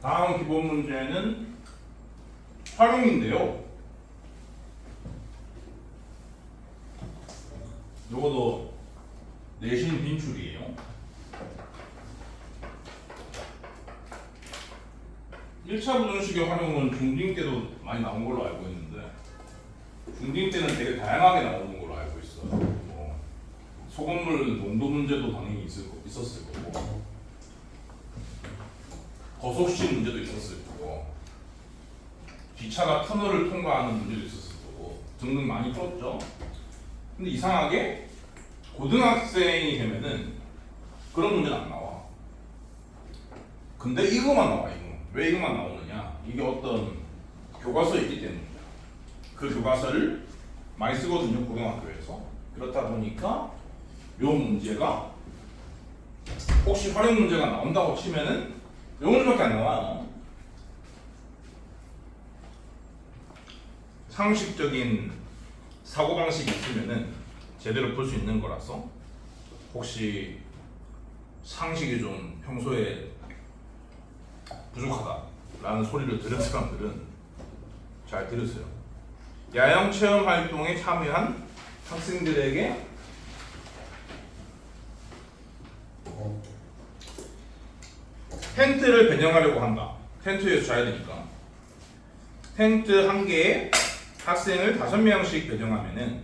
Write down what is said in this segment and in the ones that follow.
다음 기본 문제는 활용인데요. 요것도 내신 빈출이에요. 1차 부정식의 활용은 중딩 때도 많이 나온 걸로 알고 있는데 중딩 때는 되게 다양하게 나오는 걸로 알고 있어요. 뭐 소금물 농도 문제도 당연히 있었을 거고 거속시 문제도 있었을 거고 기차가 터널을 통과하는 문제도 있었을 거고 등등 많이 풀었죠. 근데 이상하게 고등학생이 되면은 그런 문제는 안 나와. 근데 이거만 나와. 이거. 왜 이거만 나오느냐? 이게 어떤 교과서에 있기 때문이야. 그 교과서를 많이 쓰거든요, 고등학교에서. 그렇다 보니까 요 문제가 혹시 활용 문제가 나온다고 치면은 요 문제밖에 안 나와요. 상식적인 사고방식이 있으면은 제대로 풀 수 있는 거라서 혹시 상식이 좀 평소에 부족하다라는 소리를 들은 사람들은 잘 들으세요. 야영 체험 활동에 참여한 학생들에게 텐트를 배정하려고 한다. 텐트에서 자야 되니까. 텐트 한 개에 학생을 5명씩 배정하면은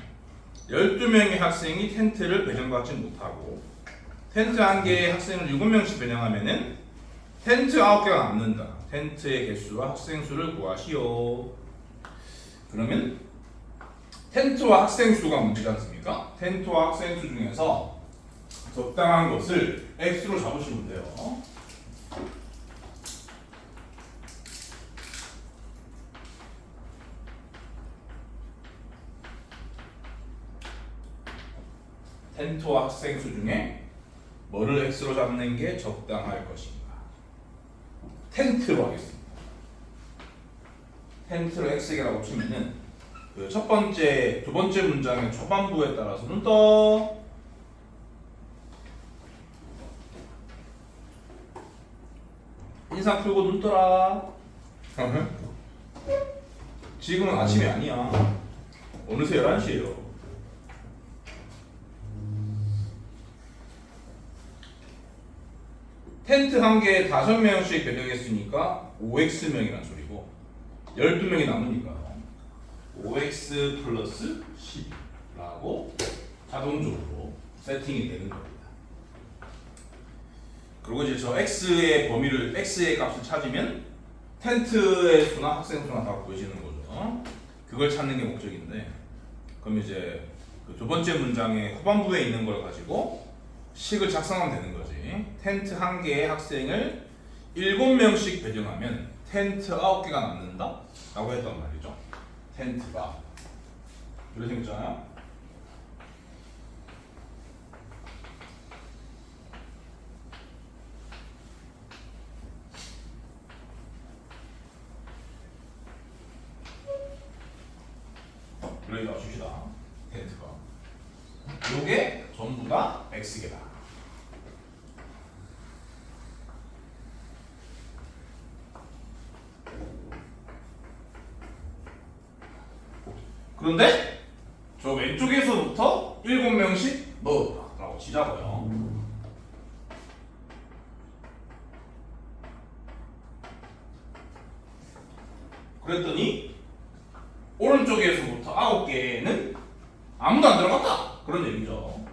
12명의 학생이 텐트를 배정받지 못하고 텐트 한 개에 학생을 7명씩 배정하면은 텐트 9개가 남는다. 텐트의 개수와 학생 수를 구하시오. 그러면 텐트와 학생 수가 문제지 않습니까? 텐트와 학생 수 중에서 적당한 것을 x로 잡으시면 돼요. 텐트와 학생 수 중에 뭐를 x로 잡는 게 적당할 것인가? 텐트로 하겠습니다. 텐트로 x라고 치면은 그 첫 번째, 두 번째 문장의 초반부에 따라서 눈 떠. 인상 풀고 눈 떠라. 지금은 아침이 아니야. 어느새 11시예요. 텐트 한 개에 5명씩 배정했으니까 5x명이란 소리고 12명이 남으니까 5x 플러스 10라고 자동적으로 세팅이 되는 겁니다. 그리고 이제 저 x의 범위를 x의 값을 찾으면 텐트의 수나 학생 수나 다 구해지는 거죠. 그걸 찾는 게 목적인데 그럼 이제 그 두 번째 문장의 후반부에 있는 걸 가지고 식을 작성하면 되는 거지. 텐트 한 개의 학생을 7명씩 배정하면 텐트 9개가 남는다? 라고 했단 말이죠. 텐트가 이렇게 생겼잖아요. 여기 놔줍시다. 텐트가 요게 전부 다 x개다. 그런데 저 왼쪽에서부터 7명씩 넣었다 라고 치자고요. 그랬더니 오른쪽에서부터 9개는 아무도 안 들어갔다 그런 얘기죠.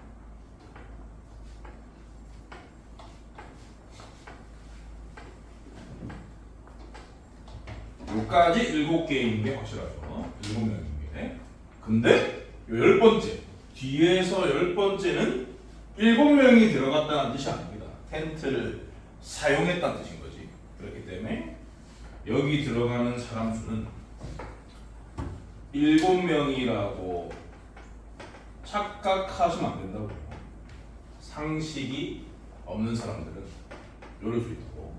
여기까지 7개인 게 확실하죠. 7명인 게. 근데 요 10번째 뒤에서 10번째는 7명이 들어갔다는 뜻이 아닙니다. 텐트를 사용했다는 뜻인 거지. 그렇기 때문에 여기 들어가는 사람 수는 7명이라고 착각하시면 안 된다고. 상식이 없는 사람들은 이럴 수 있고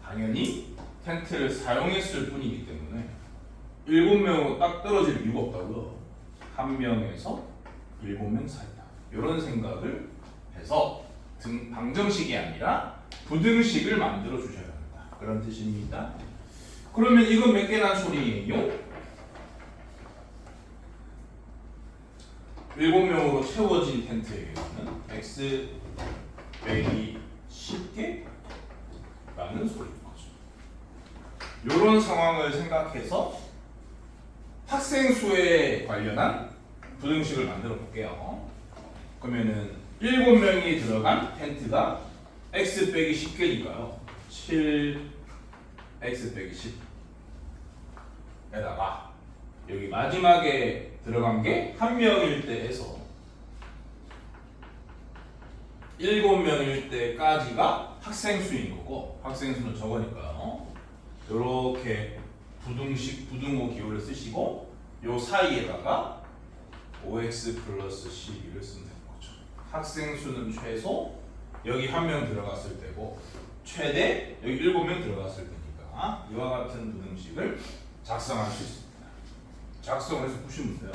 당연히 텐트를 사용했을 뿐이기 때문에 7명으로 딱 떨어질 이유가 없다고요. 1명에서 7명 사이다. 이런 생각을 해서 방정식이 아니라 부등식을 만들어 주셔야 합니다. 그런 뜻입니다. 그러면 이건 몇 개 난 소리예요? 7명으로 채워진 텐트에게는 x 빼기 10개라는 소리인 거죠. 이런 상황을 생각해서 학생 수에 관련한 부등식을 만들어 볼게요. 그러면은 7명이 들어간 텐트가 x 빼기 10개니까요. 7x 빼기 10에다가 여기 마지막에 들어간 게 1명일 때에서 7명일 때까지가 학생 수인 거고 학생 수는 적으니까요. 이렇게 부등식 부등호 기호를 쓰시고 요 사이에다가 5x 플러스 12를 쓰면 되는 거죠. 학생 수는 최소 여기 1명 들어갔을 때고 최대 여기 7명 들어갔을 때니까 이와 같은 부등식을 작성할 수 있습니다. 작성을 해서 푸시면 돼요.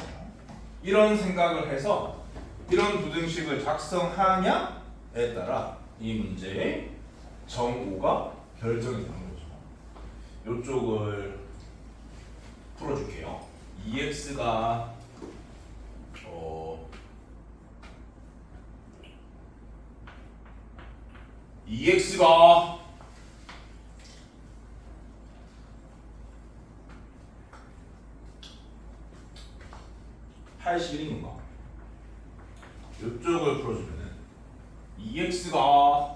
이런 생각을 해서 이런 부등식을 작성하냐에 따라 이 문제의 정오가 결정이 되는 거죠. 이쪽을 풀어줄게요. 2x가 2x가 81인 건가? 이쪽을 풀어주면은 2x가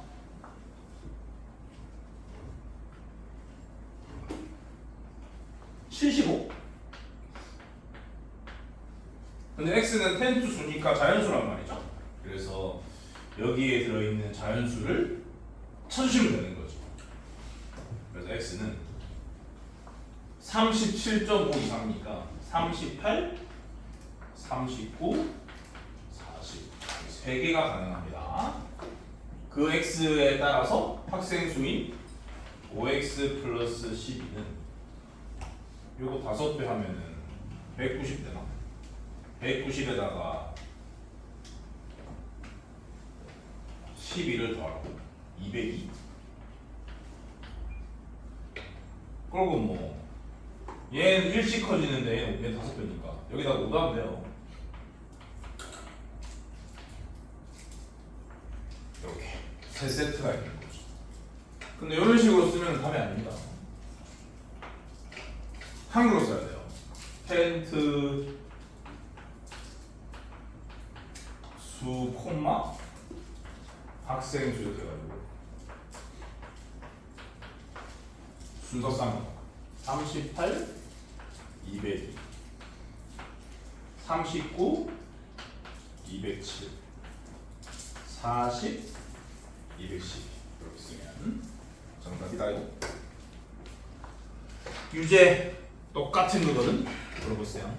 75. 근데 x는 텐트 수니까 자연수란 말이죠. 그래서 여기에 들어있는 자연수를 쳐주시면 되는 거죠. 그래서 x는 37.5 이상이니까 38, 39, 40 3개가 가능합니다. 그 x에 따라서 학생 수인 5x 플러스 12는 요거 5배 하면은 190 되나? 190에다가 12를 더하고 202. 그리고 뭐 얘는 일씩 커지는데 얘는 5배니까 여기다가 5 하면 돼요. 이렇게 세 세트가 있는 거죠. 근데 이런 식으로 쓰면 답이 아닙니다. 한글로 써야 돼요. 텐트 수 콤마 학생 수 이렇게 해가지고 순서상 38, 202, 39, 207, 40, 210 이렇게 쓰면 정답이다. 이거 유제 똑같은 거거든. 물어보세요.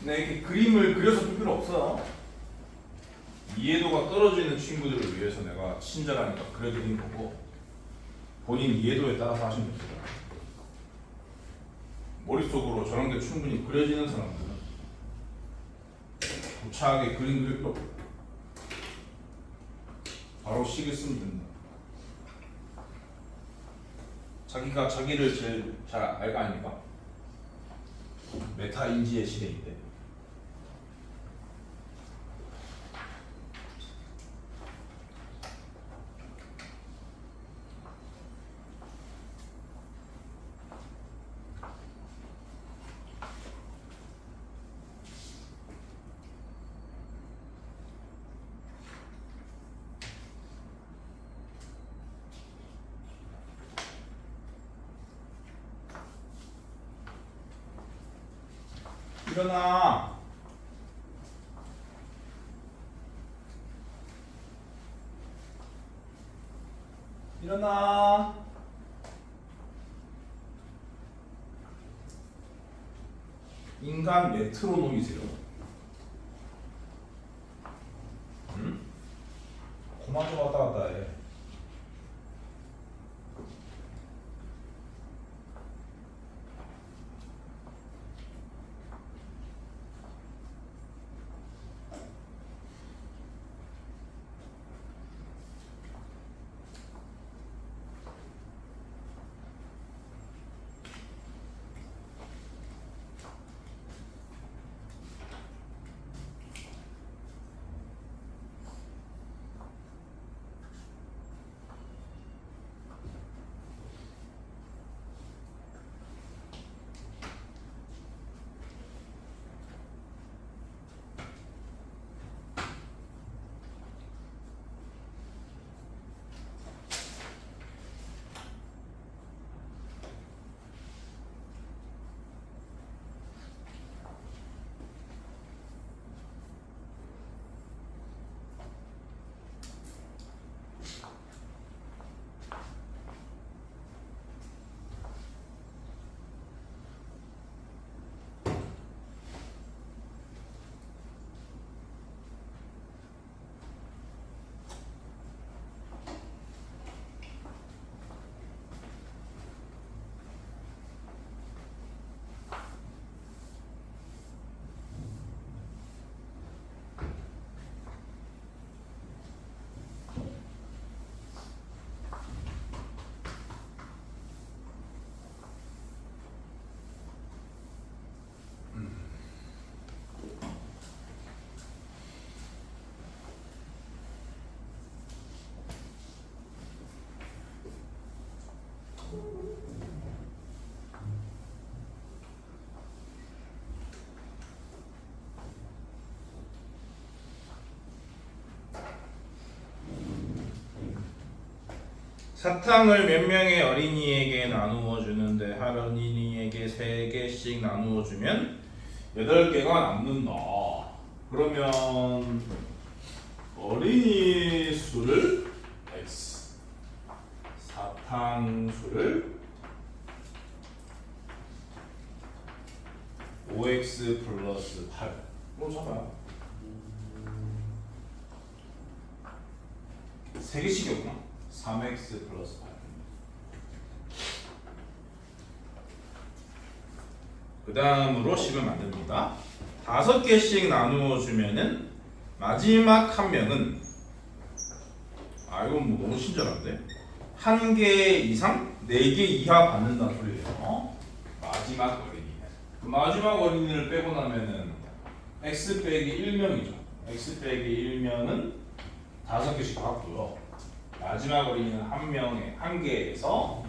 네, 이렇게 그림을 그려서 풀 필요 없어요. 이해도가 떨어지는 친구들을 위해서 내가 친절하니까 그려드린 거고 본인 이해도에 따라서 하시면 됩니다. 머릿속으로 저런 게 충분히 그려지는 사람들은 구차하게 그림 그릴 필요 없고 바로 시계 쓰면 된다. 자기가 자기를 제일 잘 알 거 아닙니까? 메타 인지의 시대인데. 일어나. 일어나. 인간 메트로놈이세요. 응? 그만 좀 왔다 갔다 해. 사탕을 몇 명의 어린이에게 나누어 주는데 한 어린이에게 3개씩 나누어 주면 8개가 남는다. 그러면 어린이 수를 x, 사탕 수를 5x 플러스 8로 잡아요. 3개씩이었구나. 3x 플러스 8. 그 다음으로 식을 만듭니다. 5개씩 나누어 주면은 마지막 한 명은 이건 뭐 너무 친절한데 1개 이상 4개 이하 받는다는 소리예요. 마지막 어린이는 그 마지막 어린이를 빼고 나면은 x 빼기 1명이죠. x 빼기 1명은 5개씩 받고요. 마지막 어린이는 한 개에서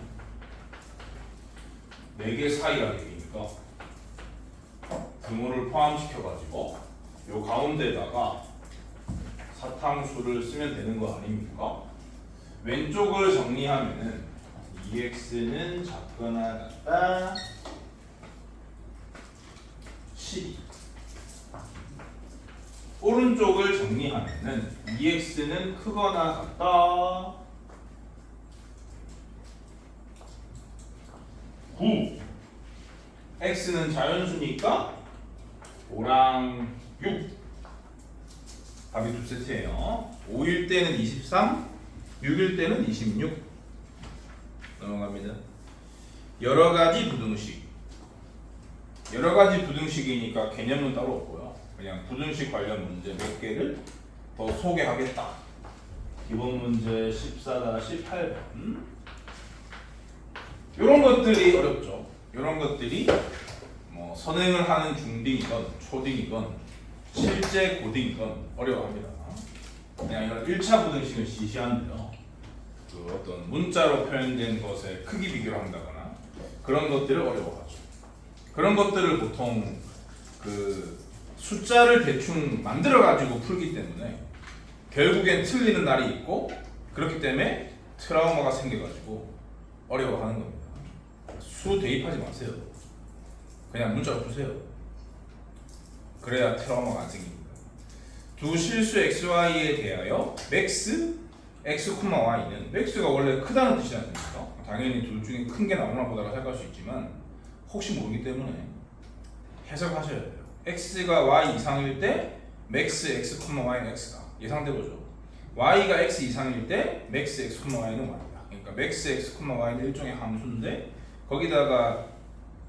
4개 사이라는 얘기니까 등호를 포함시켜가지고 요 가운데다가 사탕수를 쓰면 되는 거 아닙니까? 왼쪽을 정리하면은 2x는 작거나 같다 12. 오른쪽을 정리하면은 2x는 크거나 같다 9. x는 자연수니까 5랑 6. 답이 두 세트예요. 5일 때는 23, 6일 때는 26. 넘어갑니다. 여러 가지 부등식. 여러 가지 부등식이니까 개념은 따로 없고요. 그냥 부등식 관련 문제 몇 개를 더 소개하겠다. 기본 문제 14-8번. 이런 것들이 어렵죠. 이런 것들이 뭐 선행을 하는 중딩이건 초딩이건 실제 고딩이건 어려워합니다. 그냥 이런 1차 부등식을 시시한데요. 그 어떤 문자로 표현된 것에 크기 비교를 한다거나 그런 것들을 어려워하죠. 그런 것들을 보통 그 숫자를 대충 만들어 가지고 풀기 때문에 결국엔 틀리는 날이 있고 그렇기 때문에 트라우마가 생겨가지고 어려워하는 겁니다. 수 대입하지 마세요. 그냥 문자로 푸세요. 그래야 트라우마가 안 생깁니다. 두 실수 xy에 대하여 맥스 x, y는 맥스가 원래 크다는 뜻이지 않습니까? 당연히 둘 중에 큰 게 나오나 보다가 생각할 수 있지만 혹시 모르기 때문에 해석하셔야 돼요. x가 y 이상일 때 맥스 x, y는 x다. 예상되고죠. y가 x 이상일 때 맥스 x, y는 y다. 그러니까 맥스 x, y는 일종의 함수인데 거기다가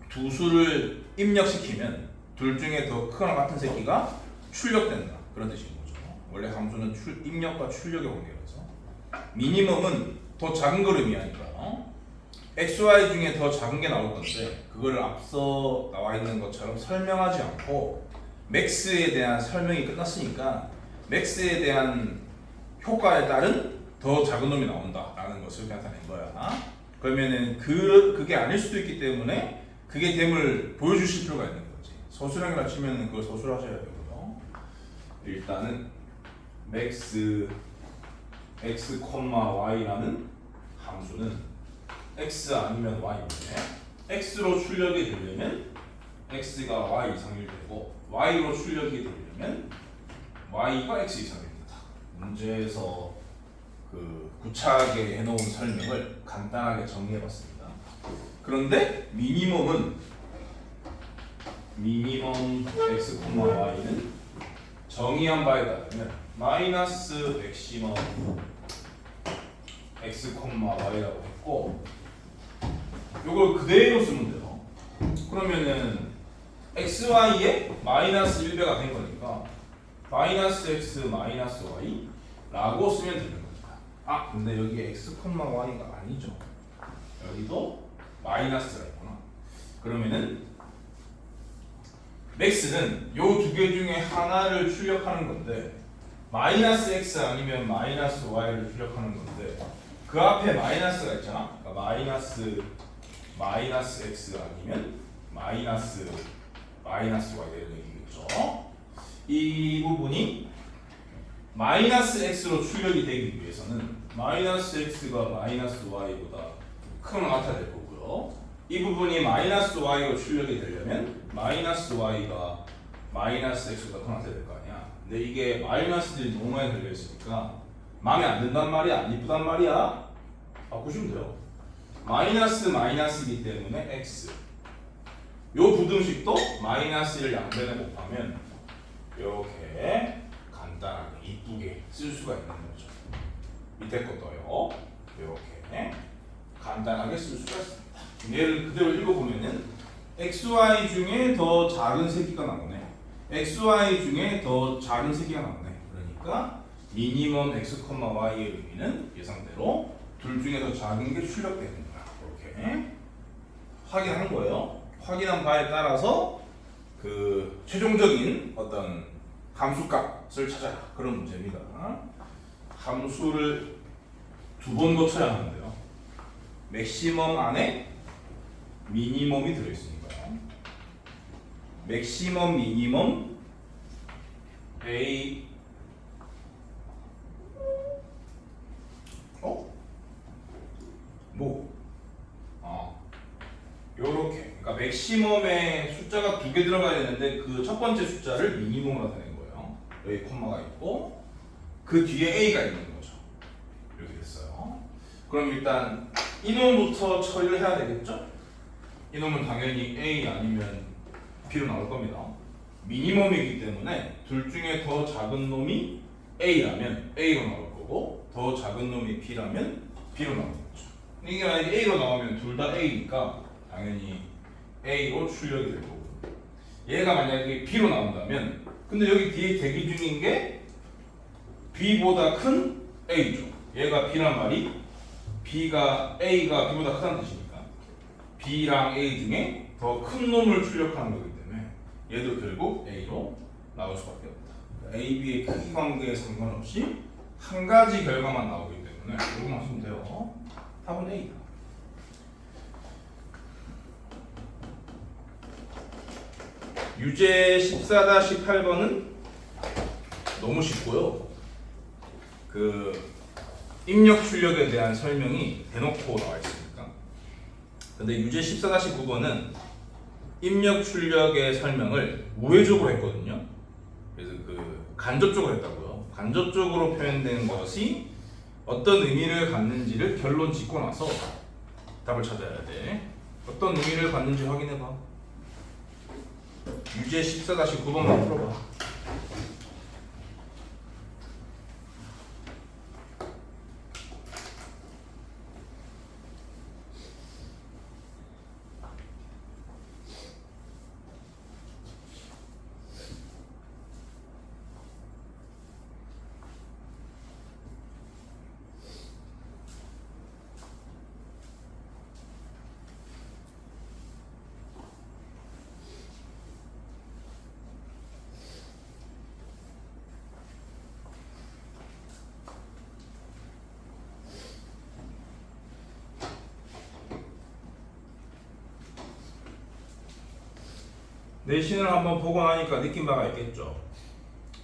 두 수를 입력시키면 둘 중에 더 크거나 같은 새끼가 출력된다. 그런 뜻인 거죠. 원래 함수는 입력과 출력의 관계라서 미니멈은 더 작은 걸 의미하니까 xy 중에 더 작은 게 나올 건데 그걸 앞서 나와 있는 것처럼 설명하지 않고 맥스에 대한 설명이 끝났으니까 맥스에 대한 효과에 따른 더 작은 놈이 나온다라는 것을 나타낸 거야. 그러면은 그게 아닐 수도 있기 때문에 그게 됨을 보여주실 필요가 있는 거지. 서술형이라 치면은 그걸 서술하셔야 되고요. 일단은 맥스 x, y라는 함수는 x 아니면 y인데 x로 출력이 되려면 x가 y 이상일 되고 y로 출력이 되려면 y가 x 이상일 때다. 문제에서 그 구차하게 해놓은 설명을 간단하게 정리해봤습니다. 그런데 미니멈 x, y는 정의한 바에 따르면 마이너스 맥시멈 x, y라고 했고 이걸 그대로 쓰면 돼요. 그러면은 xy에 마이너스 1배가 된 거니까 마이너스 x 마이너스 y 라고 쓰면 되는 겁니다. 근데 여기 x, y가 아니죠. 여기도 마이너스가 있구나. 그러면은 맥스는 요 두 개 중에 하나를 출력하는 건데 마이너스 x 아니면 마이너스 y를 출력하는 건데 그 앞에 마이너스가 있잖아. 그러니까 마이너스 x 아니면 마이너스 y 이런 얘기겠죠. 이 부분이 마이너스 x로 출력이 되기 위해서는 마이너스 x가 마이너스 y보다 크거나 같아야 될 거고요. 이 부분이 마이너스 y로 출력이 되려면 마이너스 y가 마이너스 x보다 크거나 같아야 될 거 아니야. 근데 이게 마이너스들이 너무 많이 걸려 있으니까 마음에 안 든단 말이야, 안 이쁘단 말이야. 바꾸시면 돼요. 마이너스 마이너스이기 때문에 x. 요 부등식도 마이너스를 양변에 곱하면 이렇게 간단하게 이쁘게 쓸 수가 있는 거죠. 밑에 것도요. 이렇게 간단하게 쓸 수가 있습니다. 얘를 그대로 읽어보면은 xy 중에 더 작은 세기가 나오네. xy 중에 더 작은 세기가 나오네. 그러니까 미니멈 x, y의 의미는 예상대로 둘 중에 더 작은 게 출력되는 거야. 이렇게 확인한 거예요. 확인한 바에 따라서 그 최종적인 어떤 함수값을 찾아라. 그런 문제입니다. 함수를 두 번 거쳐야 하는데요. 맥시멈 안에 미니멈이 들어있으니까요. 맥시멈, 미니멈, A 요렇게. 그러니까 맥시멈에 숫자가 두 개 들어가야 되는데 그 첫 번째 숫자를 미니멈으로 나타낸 거예요. 여기 콤마가 있고 그 뒤에 A가 있는 거죠. 이렇게 됐어요. 그럼 일단 이놈부터 처리를 해야 되겠죠? 이놈은 당연히 A 아니면 B로 나올 겁니다. 미니멈이기 때문에 둘 중에 더 작은 놈이 A라면 A로 나올 거고 더 작은 놈이 B라면 B로 나올 거죠. 이게 만약에 A로 나오면 둘 다 A니까 당연히 A로 출력이 될 거고 얘가 만약에 B로 나온다면 근데 여기 뒤에 대기 중인 게 B보다 큰 A죠. 얘가 B란 말이 A가 B보다 크다는 뜻이니까 B랑 A 중에 더 큰 놈을 출력하는 거기 때문에 얘도 결국 A로 나올 수밖에 없다. A, B의 크기 관계에 상관없이 한 가지 결과만 나오기 때문에 이거만 하시면 돼요. 답은 A다. 유제 14-8번은 너무 쉽고요. 그 입력 출력에 대한 설명이 대놓고 나와 있으니까. 근데 유제 14-9번은 입력 출력의 설명을 우회적으로 했거든요. 그래서 그 간접적으로 했다고요. 간접적으로 표현된 것이 어떤 의미를 갖는지를 결론 짓고 나서 답을 찾아야 돼. 어떤 의미를 갖는지 확인해봐. 유제 14-9번만 풀어봐. 내신을 한번 보고 나니까 느낀 바가 있겠죠.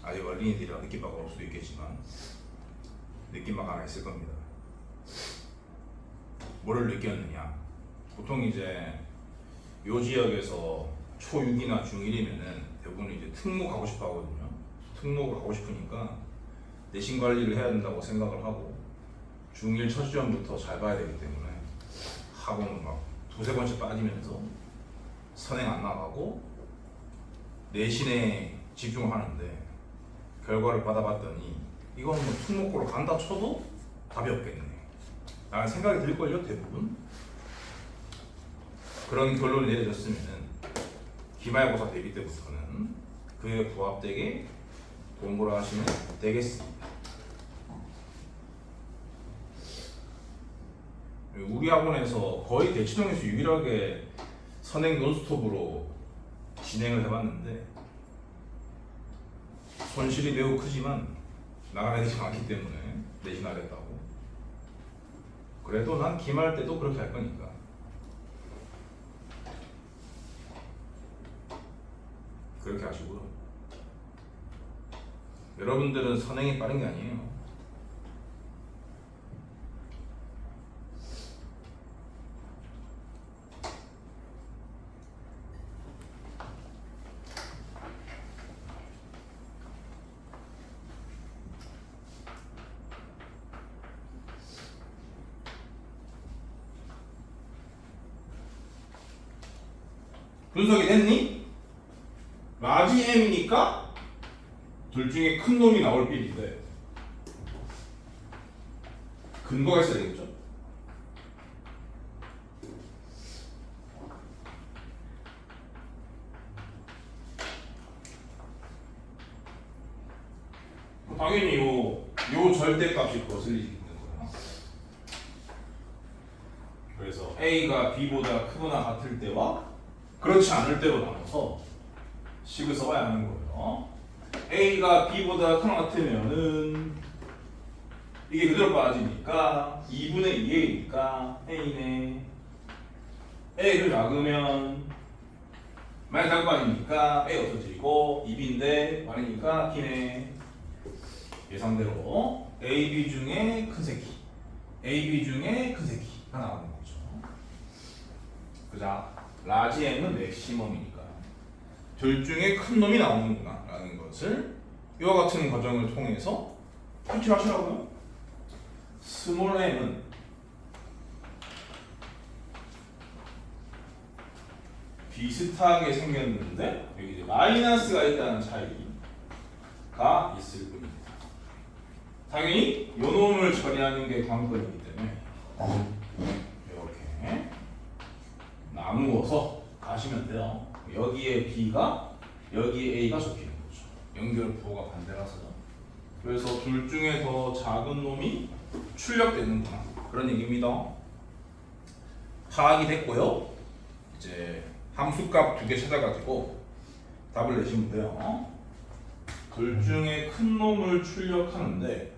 아직 어린이들이라 느낀 바가 없을 수도 있겠지만 느낀 바가 하나 있을 겁니다. 뭐를 느꼈느냐? 보통 이제 요 지역에서 초6이나 중1이면은 대부분 이제 특목 가고 싶어 하거든요. 특목을 가고 싶으니까 내신 관리를 해야 된다고 생각을 하고 중1 첫 시험부터 잘 봐야 되기 때문에 학원 막 두세 번째 빠지면서 선행 안 나가고 내신에 집중을 하는데 결과를 받아봤더니 이건 뭐 특목고로 간다 쳐도 답이 없겠네 라는 생각이 들걸요. 대부분 그런 결론이 내려졌으면은 기말고사 대비 때부터는 그에 부합되게 공부를 하시면 되겠습니다. 우리 학원에서 거의 대치동에서 유일하게 선행 논스톱으로 진행을 해봤는데 손실이 매우 크지만 나가는 애들이 많기 때문에 내신하겠다고. 그래도 난 기말 때도 그렇게 할 거니까. 그렇게 하시고요. 여러분들은 선행이 빠른 게 아니에요. 분석이 됐니? 라지 M이니까 둘 중에 큰 놈이 나올 필인데 근거가 있어야 되겠죠? 당연히 요 절대값이 거슬리는 거야. 그래서 A가 B보다 크거나 같을 때와 그렇지 않을 때로 나눠서 식을 써봐야 하는 거예요. A가 B보다 크거나 같으면은 이게 그대로 빠지니까 2분의 2A니까 A네. A를 작으면 만약 작은 거 아니니까 A 없어지고 2B인데 많으니까 B네. 예상대로 A, B 중에 큰 새끼 A, B 중에 큰 새끼가 나오는 거죠. 그자 라지 M은 맥시멈이니까 둘 중에 큰 놈이 나오는구나 라는 것을 이와 같은 과정을 통해서 표출하시라고요. 스몰 m은 비슷하게 생겼는데 여기 이제 마이너스가 있다는 차이가 있을 뿐입니다. 당연히 요 놈을 처리하는 게 관건이기 때문에 이렇게 나누어서 가시면 돼요. 여기에 B가 여기에 A가 적히는 거죠. 연결 부호가 반대라서. 그래서 둘 중에 더 작은 놈이 출력되는구나 그런 얘기입니다. 파악이 됐고요. 이제 함수값 2개 찾아가지고 답을 내시면 돼요. 둘 중에 큰 놈을 출력하는데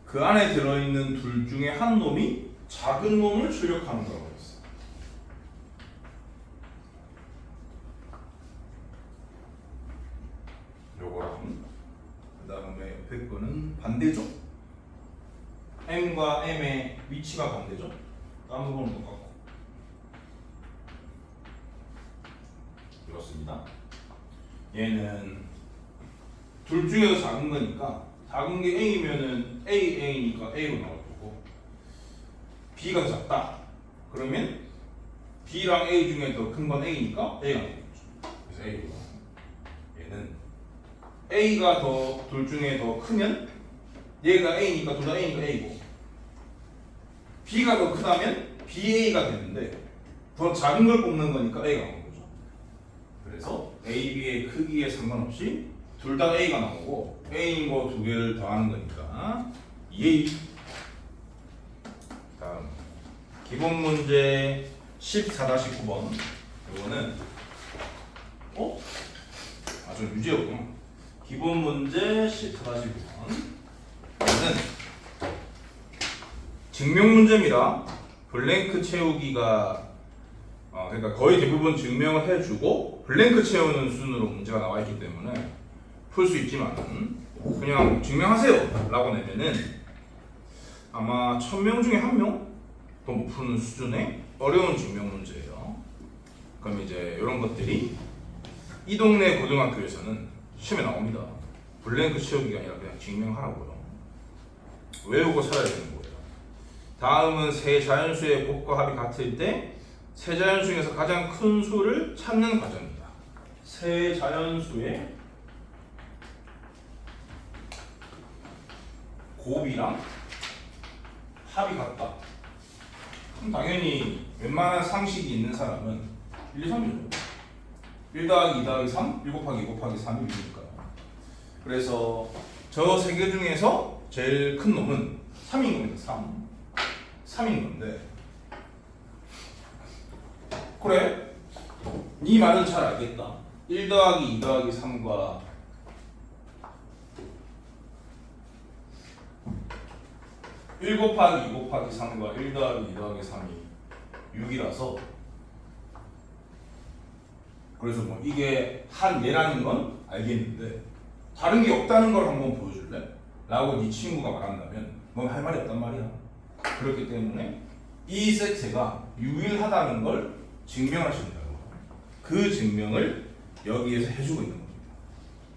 그 안에 들어있는 둘 중에 한 놈이 작은 놈을 출력하는 거라고 했어요. 요거랑 그 다음에 옆에 거는 반대죠? M과 M의 위치가 반대죠? 다음 거는 똑같고 이렇습니다. 얘는 둘 중에서 작은 거니까 작은 게 A면은 A니까 A로 나올 거고 B가 더 작다 그러면 B랑 A 중에 더 큰 건 A니까 A가 나올 거죠. 그래서 A로 얘는 A가 더 둘 중에 더 크면 얘가 A니까 둘 다 A니까 A고 B가 더 크다면 BA가 되는데 더 작은 걸 뽑는 거니까 A가 나오는 거죠. 그래서 A, B의 크기에 상관없이 둘 다 A가 나오고 A인 거 두 개를 더하는 거니까 2A. 다음 기본 문제 14-9번 이거는 좀 유지였구나. 기본 문제 14-9번 이거는 증명 문제입니다. 블랭크 채우기가 그러니까 거의 대부분 증명을 해주고 블랭크 채우는 수준으로 문제가 나와 있기 때문에 풀 수 있지만 그냥 증명하세요 라고 내면은 아마 1000명 중에 1명도 못 푸는 수준의 어려운 증명 문제예요. 그럼 이제 이런 것들이 이 동네 고등학교에서는 시험에 나옵니다. 블랭크 채우기가 아니라 그냥 증명하라고요. 외우고 살아야 되는 거예요. 다음은 세 자연수의 곱과 합이 같을 때 세 자연수 중에서 가장 큰 수를 찾는 과정입니다. 세 자연수의 곱이랑 합이 같다. 그럼 당연히 웬만한 상식이 있는 사람은 1, 2, 3이죠. 1 더하기 2 더하기 3, 1 곱하기 2 곱하기 3이 6이니까요. 그래서 저 세 개 중에서 제일 큰 놈은 3인 겁니다. 3인 건데 그래 이 말은 잘 알겠다. 1 더하기 2 더하기 3과 1 곱하기 2 곱하기 3과 1 더하기 2 더하기 3이 6이라서 그래서 뭐 이게 한 예라는 건 알겠는데 다른 게 없다는 걸 한번 보여줄래? 라고 네 친구가 말한다면 넌 할 말이 없단 말이야. 그렇기 때문에 이 세트가 유일하다는 걸 증명할 수 있다고. 그 증명을 여기에서 해주고 있는 겁니다.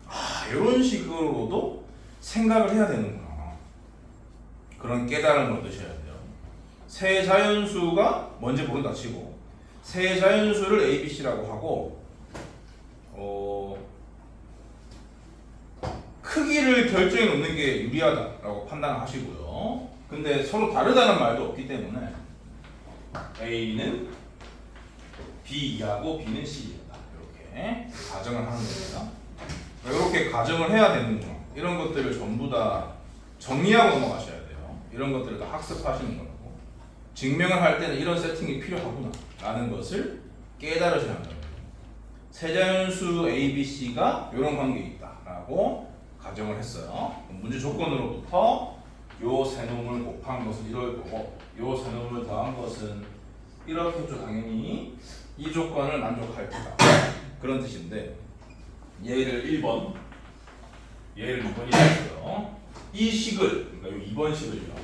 아, 이런 식으로도 생각을 해야 되는구나. 그런 깨달음을 얻으셔야 돼요. 세 자연수가 뭔지 모른다 치고 세 자연수를 A, B, C라고 하고 크기를 결정해 놓는 게 유리하다라고 판단하시고요. 근데 서로 다르다는 말도 없기 때문에 A는 B 이하고 B는 C이다. 이렇게 가정을 하는 겁니다. 이렇게 가정을 해야 되는구나. 이런 것들을 전부 다 정리하고 넘어가셔야 돼요. 이런 것들을 다 학습하시는 거라고. 증명을 할 때는 이런 세팅이 필요하구나 라는 것을 깨달으셔야 합니다. 세자연수 A, B, C가 이런 관계에 있다라고 가정을 했어요. 문제 조건으로부터 요 세 놈을 곱한 것은 이럴 거고 요 세 놈을 더한 것은 이렇겠죠. 당연히 이 조건을 만족할 거다. 그런 뜻인데 얘를 1번 얘를 2번이라고요. 이 식을 그러니까 요 2번 식을요.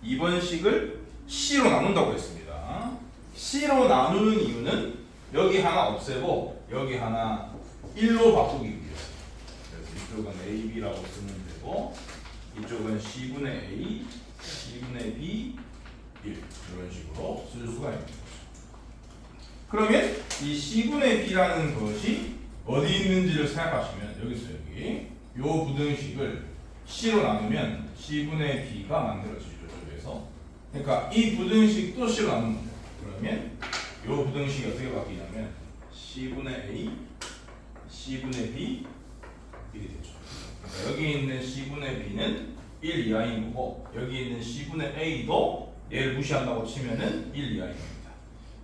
2번 식을 C로 나눈다고 했습니다. C로 나누는 이유는 여기 하나 없애고 여기 하나 1로 바꾸기 위해서. 그래서 이쪽은 AB라고 쓰면 되고 이쪽은 C분의 A, C분의 B, 1 이런 식으로 쓸 수가 있는 거죠. 그러면 이 C분의 B라는 것이 어디 있는지를 생각하시면 여기서 여기 요 부등식을 C로 나누면 C분의 B가 만들어지죠. 저쪽에서. 그러니까 이 부등식도 C로 나누는 거죠. 그러면 요 부등식이 어떻게 바뀌냐면 C분의 A, C분의 B 1이 되죠. 그러니까 여기 있는 C분의 B는 1 이하인 거고 여기 있는 C분의 A도 얘를 무시한다고 치면은 1 이하인 겁니다.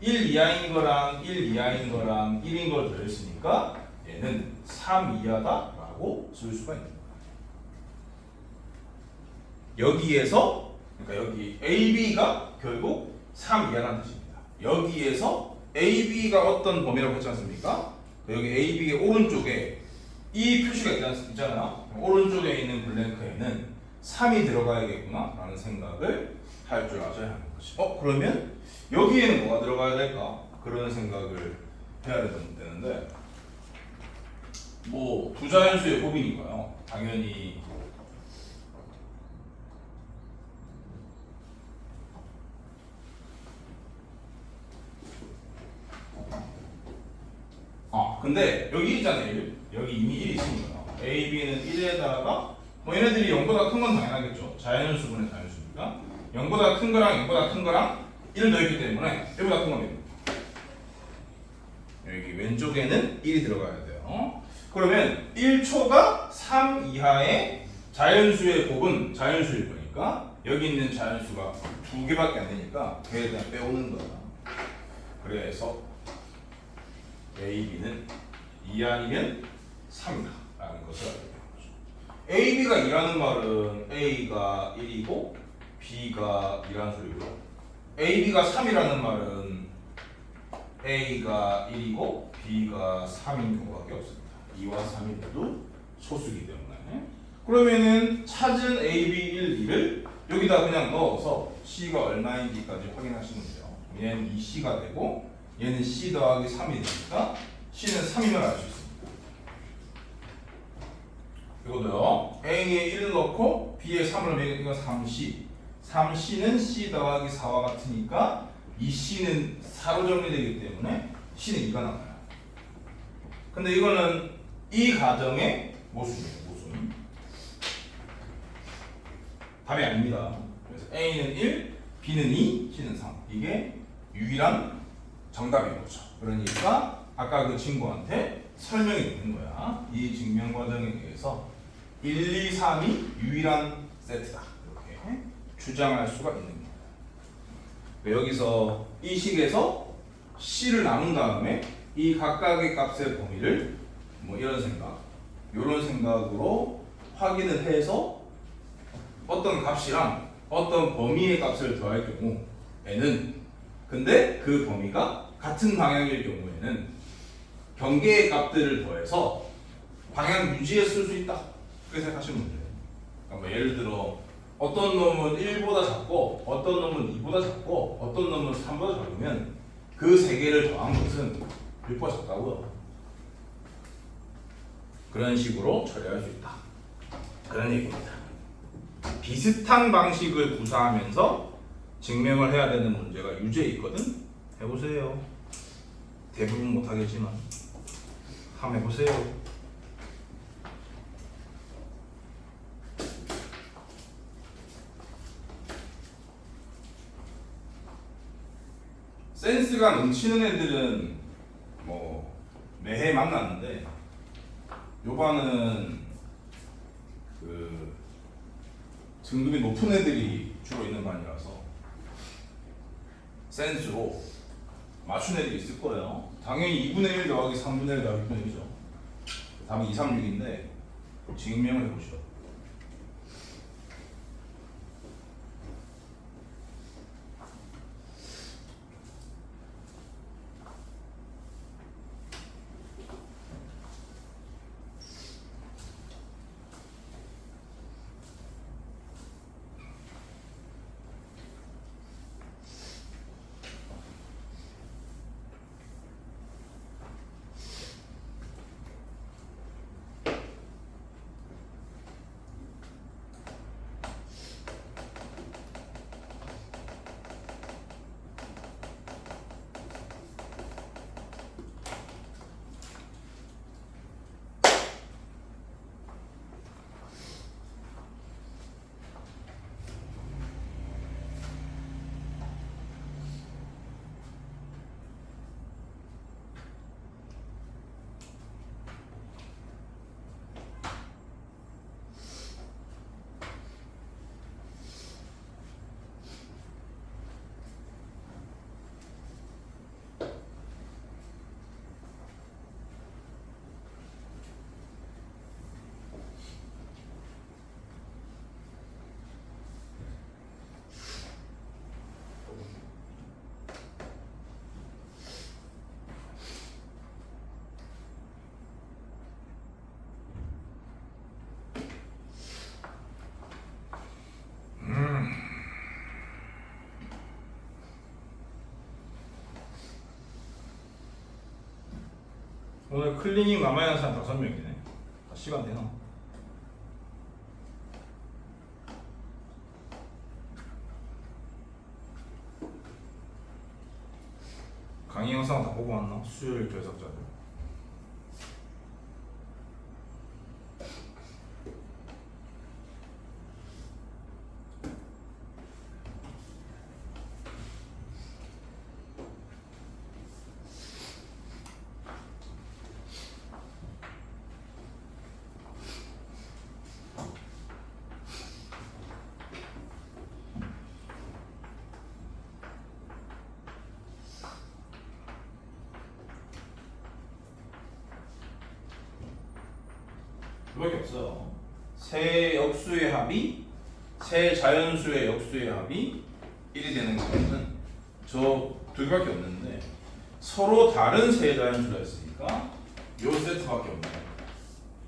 1 이하인 거랑 1 이하인 거랑 1인 걸 더했으니까 얘는 3 이하다라고 쓸 수가 있는 거예요. 여기에서 그러니까 여기 AB가 결국 3 이하라는 뜻입니다. 여기에서 AB가 어떤 범위라고 했지 않습니까? 여기 AB의 오른쪽에 이 표시가 있잖아요. 오른쪽에 있는 블랭크에는 3이 들어가야겠구나 라는 생각을 할 줄 아셔야 하는 거죠. 그러면 여기에는 뭐가 들어가야 될까? 그런 생각을 해야 되는데 뭐 부자연수의 법이니까요. 당연히 근데 여기 1 있잖아요. 1. 여기 이미 1이 있으니까 A, B는 1에다가 뭐 얘네들이 0보다 큰 건 당연하겠죠. 자연수분의 자연수니까 0보다 큰 거랑 0보다 큰 거랑 1을 더했기 때문에 1보다 큰 겁니다. 여기 왼쪽에는 1이 들어가야 돼요. 그러면 1초가 3 이하의 자연수의 곱은 자연수일 거니까 여기 있는 자연수가 2개밖에 안 되니까 걔를 그냥 빼오는 거야. 그래서 A, B는 2 아니면 3이다 라는 것을 알게 되는 거죠. A, B가 2라는 말은 A가 1이고 B가 2라는 소리고요. A, B가 3이라는 말은 A가 1이고 B가 3인 경우밖에 없습니다. 2와 3이 모두 소수이기 때문에 그러면은 찾은 A, B, 1, 2를 여기다 그냥 넣어서 C가 얼마인지까지 확인하시면 돼요. 얘는 2C가 되고 얘는 C 더하기 3이 되니까 C는 3임을 알 수 있습니다. 이거도요. A에 1을 넣고 B에 3을 매기니까 3C 3C는 C 더하기 4와 같으니까 이 C는 4로 정리되기 때문에 C는 2가 나와요. 근데 이거는 이 가정의 모순이에요. 모순. 답이 아닙니다. 그래서 A는 1, B는 2, C는 3. 이게 유일한 정답인 거죠. 그러니까 아까 그 친구한테 설명이 되는 거야. 이 증명 과정에 의해서 1, 2, 3이 유일한 세트다. 이렇게 주장할 수가 있는 겁니다. 여기서 이 식에서 C를 나눈 다음에 이 각각의 값의 범위를 뭐 이런 생각, 이런 생각으로 확인을 해서 어떤 값이랑 어떤 범위의 값을 더할 경우에는 근데 그 범위가 같은 방향일 경우에는 경계의 값들을 더해서 방향 유지에 쓸 수 있다 그렇게 생각하시면 돼요. 그러니까 뭐 예를 들어 어떤 놈은 1보다 작고 어떤 놈은 2보다 작고 어떤 놈은 3보다 작으면 그 세 개를 더한 것은 6보다 작다고요. 그런 식으로 처리할 수 있다. 그런 얘기입니다. 비슷한 방식을 구사하면서 증명을 해야 되는 문제가 유제에 있거든. 해보세요. 대부분 못하겠지만 한번 해보세요. 센스가 넘치는 애들은 뭐 매해 만났는데 요반은 그 등급이 높은 애들이 주로 있는 반이라서 센스로 맞춘 애들이 있을 거예요. 당연히 2분의 1 더하기 3분의 1 더하기 2분의 1이죠. 답은 2, 3, 6인데 증명을 해보시죠. 오늘 클리닝 남아있는 사람 5명이네. 시간 되나? 강의 영상 다 보고 왔나? 수요일 조석자들. 그밖에 없어요. 세 역수의 합이 세 자연수의 역수의 합이 1이 되는 경우는 저 두 개밖에 없는데 서로 다른 세 자연수가 있으니까 요 세트밖에 없네요.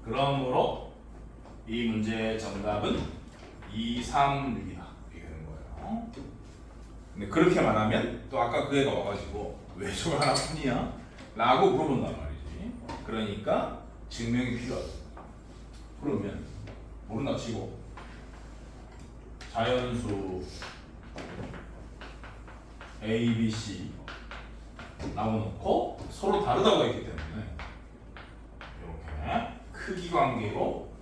그러므로 이 문제의 정답은 2, 3, 6이다. 이렇게 되는 거예요. 근데 그렇게 말하면 또 아까 그 애가 와가지고 왜 저걸 하나 뿐이야? 라고 물어본단 말이지. 그러니까 증명이 필요하다. 그러면 모른다 치고 자연수 A, B, C 나눠놓고 서로 다르다고 했기 때문에 이렇게 크기 관계로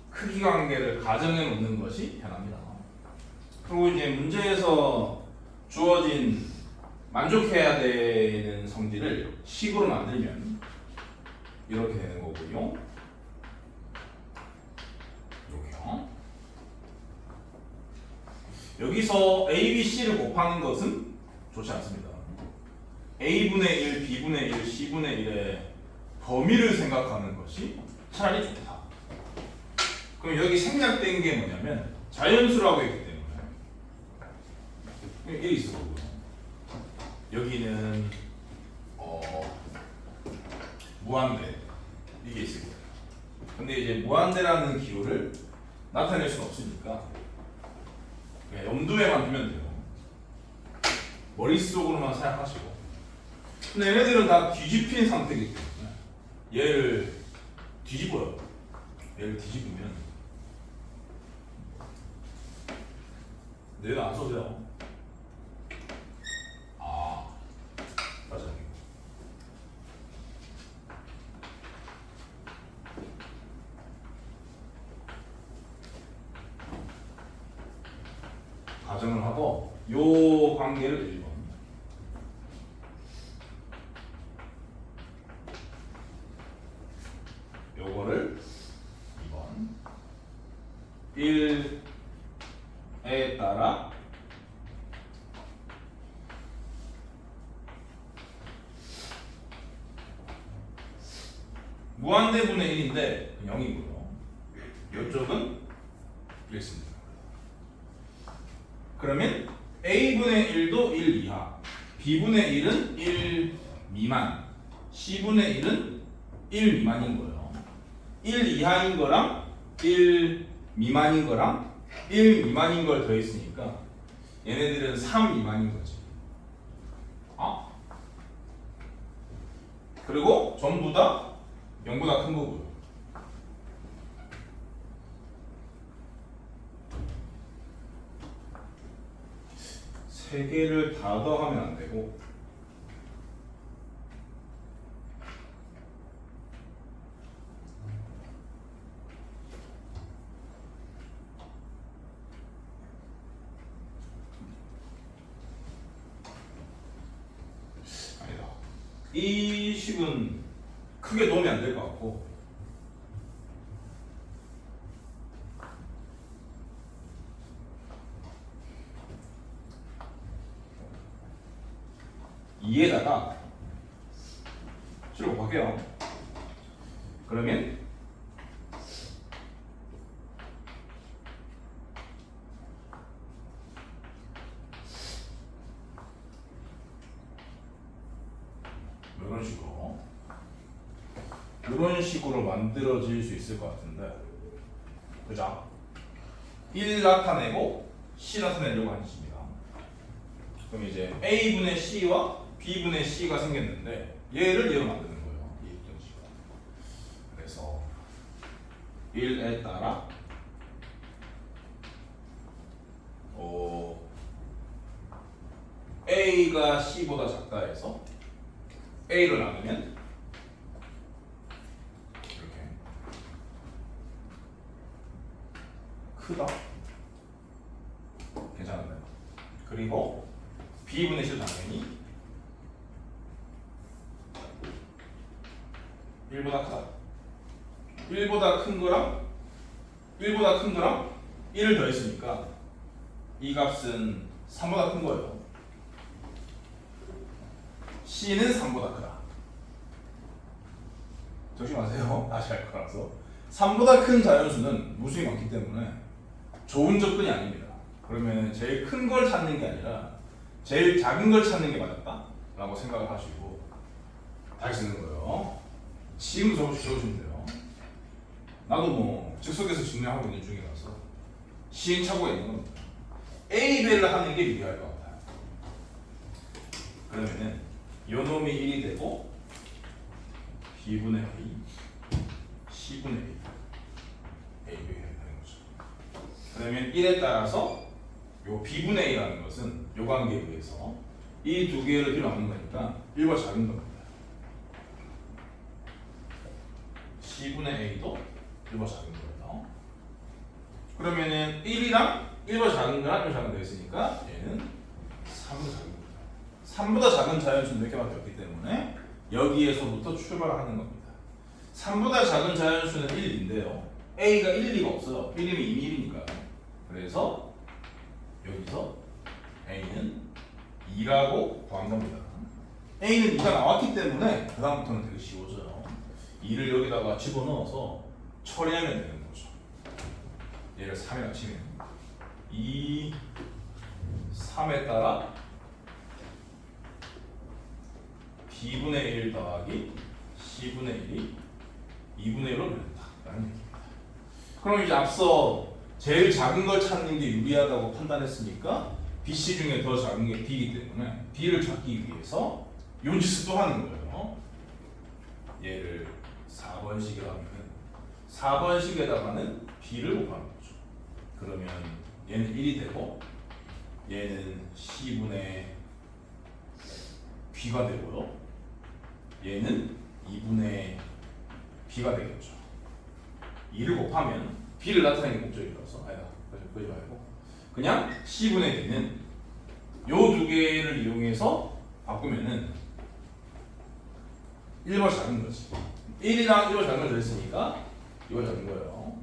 크기 관계를 가정해 놓는 것이 편합니다. 그리고 이제 문제에서 주어진 만족해야 되는 성질을 식으로 만들면 이렇게 되는 거고요. 이렇게요. 여기서 A, B, C를 곱하는 것은 좋지 않습니다. A분의 1, B분의 1, C분의 1의 범위를 생각하는 것이 차라리 좋다. 그럼 여기 생략된 게 뭐냐면 자연수라고 했기 때문에 1이 있을 거고요. 여기는 무한대 이게 있을 거예요. 근데 이제 무한대라는 기호를 나타낼 수는 없으니까 그냥 염두에만 두면 돼요. 머릿속으로만 생각하시고. 근데 얘네들은 다 뒤집힌 상태이기 때문에 얘를 뒤집어요. 얘를 뒤집으면 얘는 안 써도 돼요. 맞아. 가정을 하고 요 관계를 1번, 요거를 2번, 1에 따라 무한대분의 1인데 0이고요. 이쪽은 1 씁니다. 그러면 A분의 1도 1 이하, B분의 1은 1 미만, C분의 1은 1 미만인 거예요. 1 이하인 거랑 1 미만인 거랑 1 미만인 걸 더했으니까 얘네들은 3 미만인 거지. 그리고 전부 다 0보다 큰 거고요. 세 개를 다 더하면 안 되고 아니다. 이 식은 크게 도움이 안 될 것 같고 이에다가 실어볼게요. 그러면 이런 식으로 만들어질 수 있을 것 같은데, 그죠? 1 나타내고 C 나타내려고 하는 식입니다. 그럼 이제 A분의 C와 B분의 C가 생겼는데 얘를 얘로 만드는 거예요. 이 등식을. 그래서 1에 따라 A가 C보다 작다 해서 A를 나누면 이렇게 크다. 괜찮은데? 그리고 B분의 C도 당연히 1보다 크다. 1보다 큰 거랑 1을 더했으니까 이 값은 3보다 큰 거예요. C는 3보다 크다. 조심하세요. 다시 할 거라서. 3보다 큰 자연수는 무수히 많기 때문에 좋은 접근이 아닙니다. 그러면 제일 큰 걸 찾는 게 아니라 제일 작은 걸 찾는 게 맞았다 라고 생각을 하시고 다시 쓰는 거예요. 지금 적으시면 돼요. 나도 뭐 즉석에서 진행하고 있는 중이라서 시행착오가 있는 겁니다. A배를 하는 게 유리할 것 같아요. 그러면은 요 놈이 1이 되고 B분의 A, C분의 A, A가 되는 거죠. 그러면 1에 따라서 요 B분의 A라는 것은 요 관계에 의해서 이 두 개를 뒤로 나눈 거니까 1과 작은 겁니다. C분의 A도 1과 작은 거예요. 그러면은 1이랑 1보다 작은 거랑 1보다 작은 거 있으니까 얘는 3보다 작은 겁니다. 3보다 작은 자연수는 몇 개밖에 없기 때문에 여기에서부터 출발하는 겁니다. 3보다 작은 자연수는 1인데요. A가 1, 2가 없어요. 1이면 이미 1이니까. 그래서 여기서 A는 2라고 구한 겁니다. A는 2가 나왔기 때문에 그 다음부터는 되게 쉬워져요. 2를 여기다가 집어넣어서 처리하면 되는 거죠. 얘를 3이라고 치면 2, 3에 따라 B분의 1 더하기 C분의 1이 2분의 1로 변했다. 라는 얘기입니다. 그럼 이제 앞서 제일 작은 걸 찾는 게 유리하다고 판단했으니까 BC 중에 더 작은 게 B이기 때문에 B를 찾기 위해서 요 짓을 또 하는 거예요. 얘를 4번식에 하면 4번식에다가는 B를 곱하는 거죠. 그러면 얘는 1이 되고 얘는 C분의 B가 되고요. 얘는 2분의 B가 되겠죠. 2를 곱하면 B를 나타내는 게 목적이라서 아니다. 그러지 말고 그냥 C분의 D는 요 두 개를 이용해서 바꾸면은 1번 작은 거지. 1이랑 1번 작은 걸 더했으니까 이거 작은 거예요.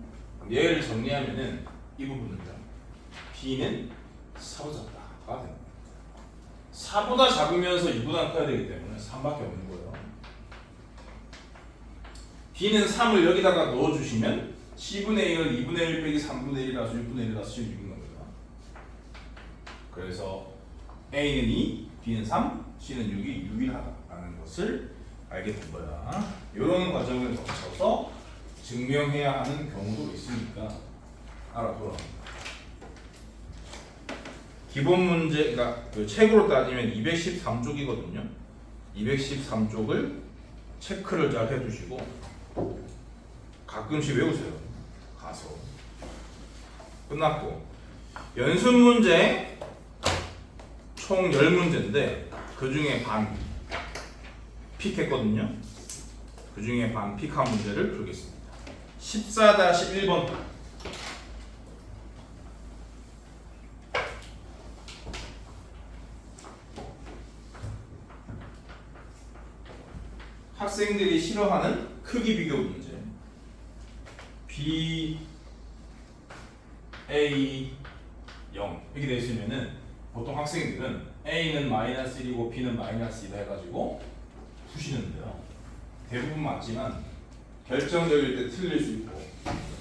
얘를 정리하면은 이 부분은요. B는 4보다 작다가 됩니다. 4보다 작으면서 2보다 커야 되기 때문에 3밖에 없는 거예요. B는 3을 여기다가 넣어주시면 C분의 1은 2분의 1 빼기 3분의 1이라서 6분의 1이라서 16인 겁니다. 그래서 A는 2, B는 3, C는 6이 유일하다라는 것을 알게 된 거야. 이런 과정을 거쳐서 증명해야 하는 경우도 있으니까 알아둬라. 기본 문제, 그러니까 그 책으로 따지면 213쪽이거든요. 213쪽을 체크를 잘 해두시고 가끔씩 외우세요. 가서 끝났고 연습 문제 총 10문제인데 그 중에 반 픽했거든요. 그 중에 반 픽한 문제를 풀겠습니다. 14-1번 학생들이 싫어하는 크기 비교 문제. B, A, 0 이렇게 되어 있으면은 보통 학생들은 A는 -1이고 B는 -2다 해가지고 푸시는데요. 대부분 맞지만 결정적일 때 틀릴 수 있고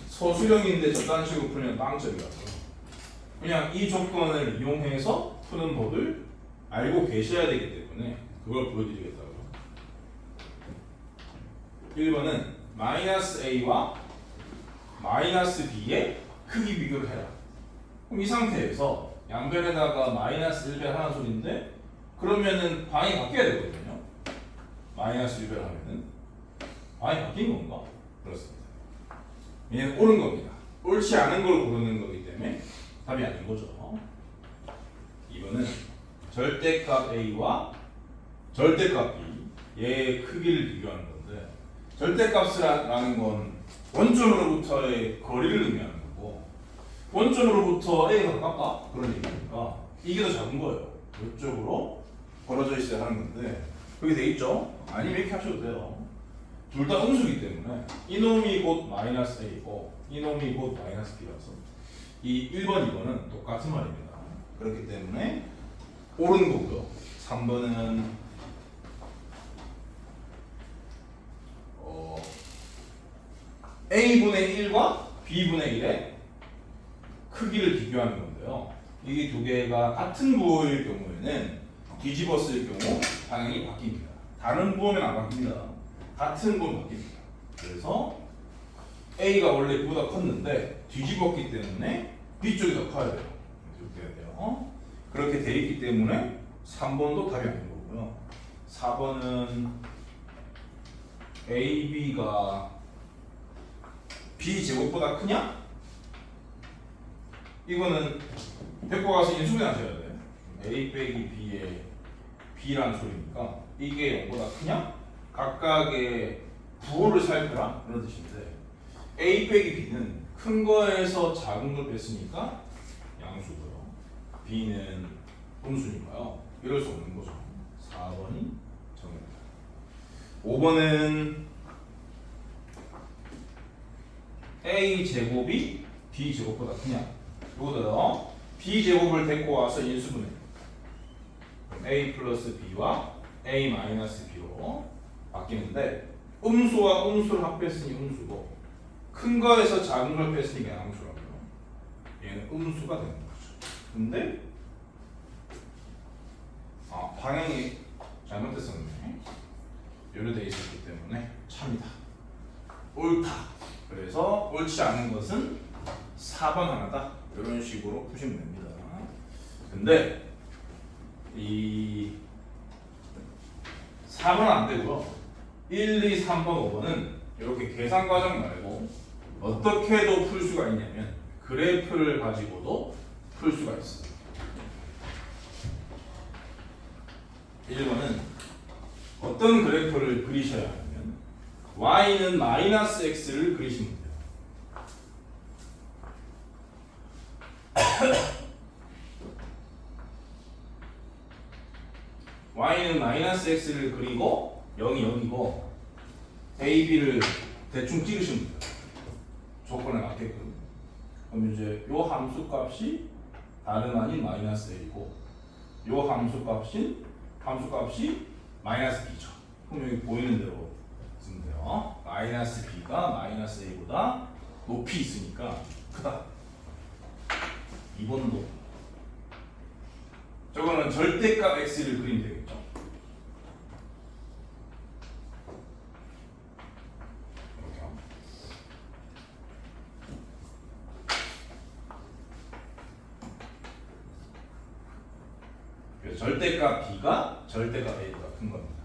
소수령인데 저딴 식으로 풀면 빵점이라서 그냥 이 조건을 이용해서 푸는 법을 알고 계셔야 되기 때문에 그걸 보여드리겠다고요. 1번은 -a와 -b의 크기 비교를 해라. 그럼 이 상태에서 양변에다가 -1배 하는 소리인데 그러면은 방이 바뀌어야 되거든요. -1배 하면은 방이 바뀐 건가? 그렇습니다. 얘는 옳은 겁니다. 옳지 않은 걸 고르는 거기 때문에 답이 아닌 거죠. 2번은 절대값 a와 절대값 b 얘의 크기를 비교하는 건데 절대값이라는 건 원점으로부터의 거리를 의미하는 거고 원점으로부터 a가 가깝다 그런 얘기니까 이게 더 작은 거예요. 이쪽으로 벌어져 있어야 하는 건데 그게 돼 있죠? 아니면 이렇게 하셔도 돼요. 둘 다 음수기 때문에 이놈이 곧 -a고 이놈이 곧 -b라서 이 1번, 2번은 똑같은 말입니다. 그렇기 때문에 옳은 거고요. 3번은 A분의 1과 B분의 1의 크기를 비교하는 건데요. 이 두 개가 같은 부호일 경우에는 뒤집어 쓸 경우 방향이 바뀝니다. 다른 부호면 안 바뀝니다. 같은 부호는 바뀝니다. 그래서 A가 원래 B보다 컸는데 뒤집었기 때문에 B쪽이 더 커야 돼요. 이렇게 해야 돼요. 그렇게 돼 있기 때문에 3번도 답이 아닌 거고요. 4번은 AB가 B제곱보다 크냐? 이거는 데리고 가서 인수분해하셔야 돼요. A 빼기 B의 B라는 소리니까 이게 0보다 크냐? 각각의 부호를 살펴라 그런 뜻인데 A 빼기 B는 큰 거에서 작은 걸 뺐으니까 양수고요. B는 음수니까요. 이럴 수 없는 거죠. 4번이 정답입니다. 5번은 A 제곱이 B 제곱보다 크냐? 이거도요. B 제곱을 데리고 와서 인수분해. A 플러스 B와 A 마이너스 B로 바뀌는데 음수와 음수를 합했으니 음수고 큰 거에서 작은 걸 뺐으니까 양수라고요. 얘는 음수가 되는 거죠. 근데 방향이 잘못됐었네. 요래 돼 있었기 때문에 참이다. 옳다. 그래서 옳지 않은 것은 4번 하나다. 이런 식으로 푸시면 됩니다. 근데 이 4번은 안 되고요. 1, 2, 3번, 5번은 이렇게 계산 과정 말고 어떻게도 풀 수가 있냐면 그래프를 가지고도 풀 수가 있어요. 1번은 어떤 그래프를 그리셔야 하냐면 y는 마이너스 x를 그리시면 돼요. y는 마이너스 x를 그리고 0이 0이고 a, b를 대충 찍으시면 돼요. 조건에 맞게끔. 그럼 이제 요 함수 값이 다름 아닌 마이너스 a고 요 함수 값이 마이너스 b죠. 그럼 여기 보이는 대로 쓰면 돼요. 마이너스 b가 마이너스 a보다 높이 있으니까 크다. 2번도 저거는 절대값 x를 그리면 되겠죠. 이렇게. 절대값 b가 절대값 a보다 큰 겁니다.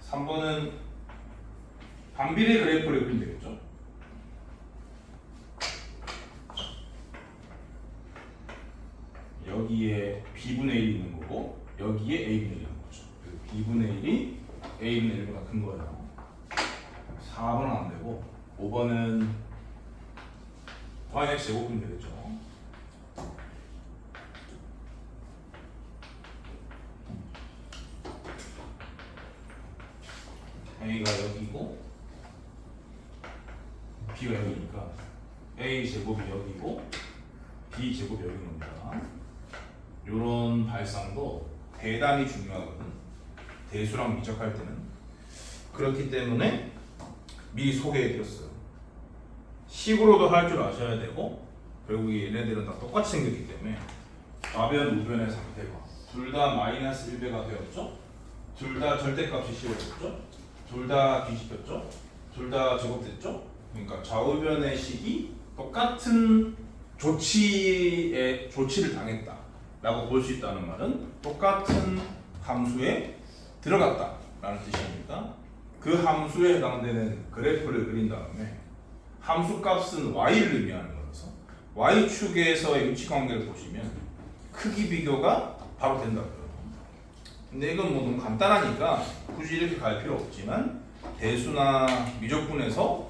3번은 반비례 그래프를 그리면 되겠죠. 여기에 b분의 1이 있는 거고 여기에 a분의 1이 있는 거죠. b분의 1이 a분의 1보다 큰 거예요. 4번은 안 되고 5번은 yx 제곱이면 되겠죠. a가 여기고 b가 여기니까 a 제곱이 여기고 b 제곱이 여기인 겁니다. 이런 발상도 대단히 중요하거든. 대수랑 미적할 때는. 그렇기 때문에 미리 소개해드렸어요. 식으로도 할 줄 아셔야 되고 결국 얘네들은 다 똑같이 생겼기 때문에 좌변 우변의 상태가 둘 다 마이너스 1배가 되었죠. 둘 다 절대값이 씌워졌죠. 둘 다 뒤집혔죠. 둘 다 제곱됐죠. 그러니까 좌우변의 식이 똑같은 조치를 당했다 라고 볼 수 있다는 말은 똑같은 함수에 들어갔다 라는 뜻입니다. 그 함수에 해당되는 그래프를 그린 다음에 함수 값은 y를 의미하는 거라서 y축에서의 위치관계를 보시면 크기 비교가 바로 된다고요. 근데 이건 뭐 너무 간단하니까 굳이 이렇게 갈 필요 없지만 대수나 미적분에서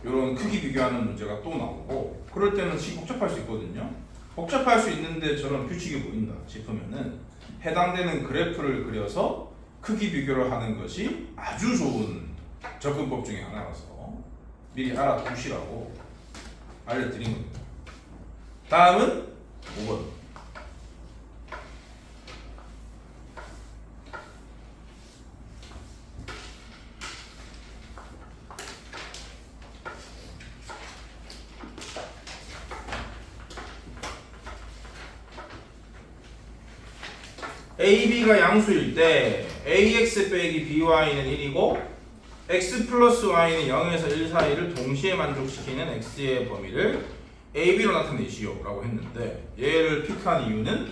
이런 크기 비교하는 문제가 또 나오고 그럴 때는 식 복잡할 수 있거든요. 복잡할 수 있는데 저런 규칙이 보인다 싶으면은 해당되는 그래프를 그려서 크기 비교를 하는 것이 아주 좋은 접근법 중에 하나라서 미리 알아두시라고 알려드린 겁니다. 다음은 5번. AB가 양수일 때 AX 빼기 BY는 1이고 X 플러스 Y는 0에서 1 사이를 동시에 만족시키는 X의 범위를 AB로 나타내시오 라고 했는데 얘를 픽한 이유는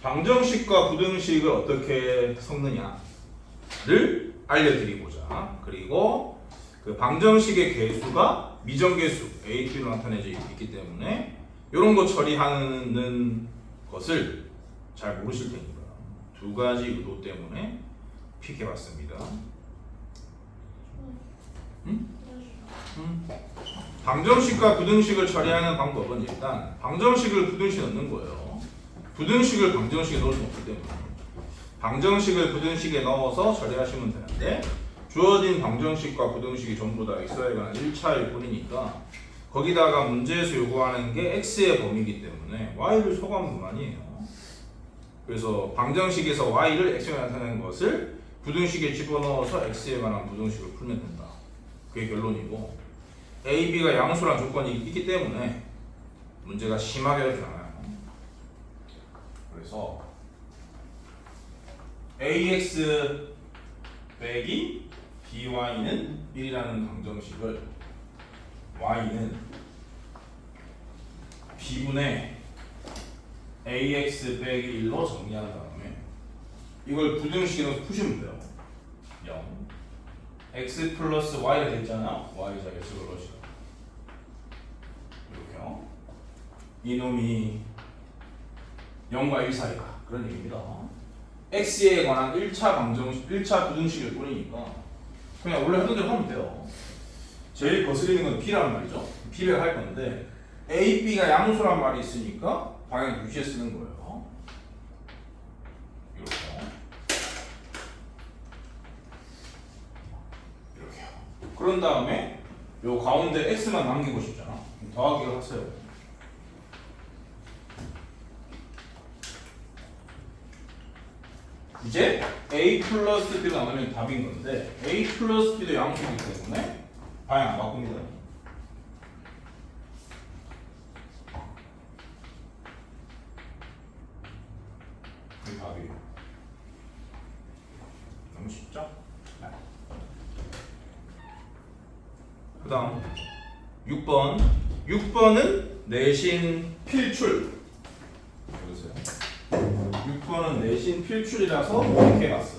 방정식과 부등식을 어떻게 섞느냐를 알려드리고자 그리고 그 방정식의 개수가 미정계수 AB로 나타내져 있기 때문에 이런 거 처리하는 것을 잘 모르실 테니까 두 가지 의도 때문에 픽해봤습니다. 방정식과 부등식을 처리하는 방법은 일단 방정식을 부등식에 넣는 거예요. 부등식을 방정식에 넣을 수 없기 때문에 방정식을 부등식에 넣어서 처리하시면 되는데 주어진 방정식과 부등식이 전부 다 xy에 관한 1차일 뿐이니까 거기다가 문제에서 요구하는 게 x의 범위이기 때문에 y를 소개하면 그만이에요. 그래서 방정식에서 y를 x에 나타내는 것을 부등식에 집어넣어서 x에 관한 부등식을 풀면 된다. 그게 결론이고 a, b가 양수란 조건이 있기 때문에 문제가 심하게 어렵지 않아요. 그래서 ax 빼기 by는 1이라는 방정식을 y는 b분의 ax 빼기 1로 정리한 다음에 이걸 부등식에서 푸시면 돼요. 0 x 플러스 y가 됐잖아. y 자리에 x를 넣으시고 이렇게요. 이놈이 0과 1 사이다. 그런 얘기입니다. x에 관한 1차 부등식일 뿐이니까 그냥 원래 하던 대로 하면 돼요. 제일 거슬리는 건 b라는 말이죠. b를 할 건데 a, b가 양수란 말이 있으니까 방향 유지해 쓰는 거예요. 이렇게요. 그런 다음에 요 가운데 x만 남기고 싶잖아. 더하기를 하세요. 이제 a 플러스 b로 나누면 답인 건데 a 플러스 b도 양수이기 때문에 방향 안 바꿉니다. 이 답이에요. 너무 쉽죠? 네. 그 다음 6번 6번은 내신 필출. 보세요. 6번은 내신 필출이라서 이렇게 갔어요.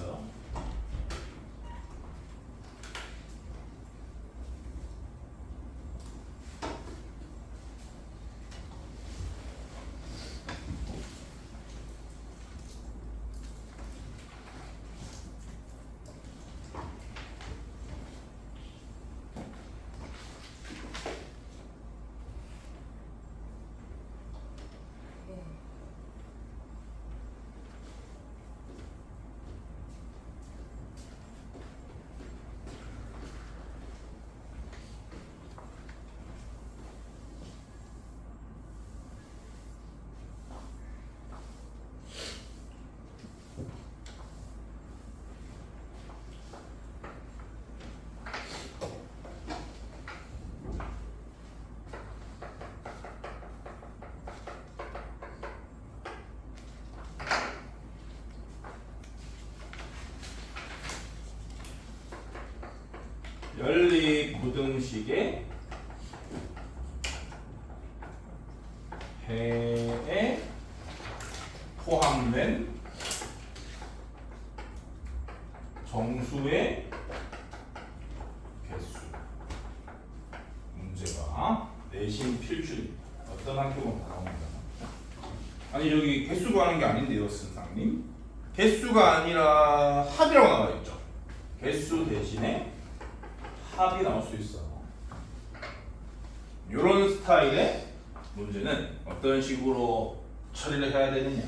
연립부등식의 해에 포함된 정수의 개수 문제가 내신 필출입니다. 어떤 학교건 다 나옵니다. 아니 여기 개수 구하는 게 아닌데요, 선생님. 개수가 아니라 합이라고 나와 있죠. 개수 대신에 합이 나올 수 있어. 이런 스타일의 문제는 어떤 식으로 처리를 해야 되느냐.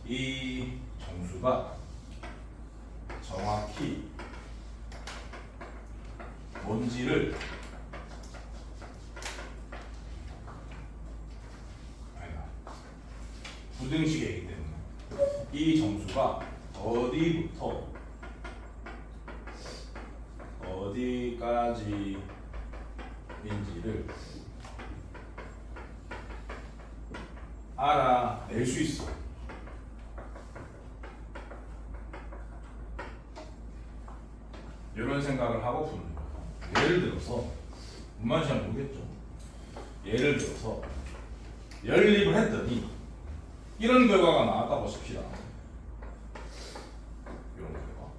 이 정수가 정확히 뭔지를 부등식이기 때문에 이 정수가 어디부터 어디까지인지를 알아낼 수 있어. 이런 생각을 하고 푸는 거예요. 예를 들어서 문만 시험 보겠죠. 예를 들어서 연립을 했더니 이런 결과가 나왔다고 칩시다. 이런 결과.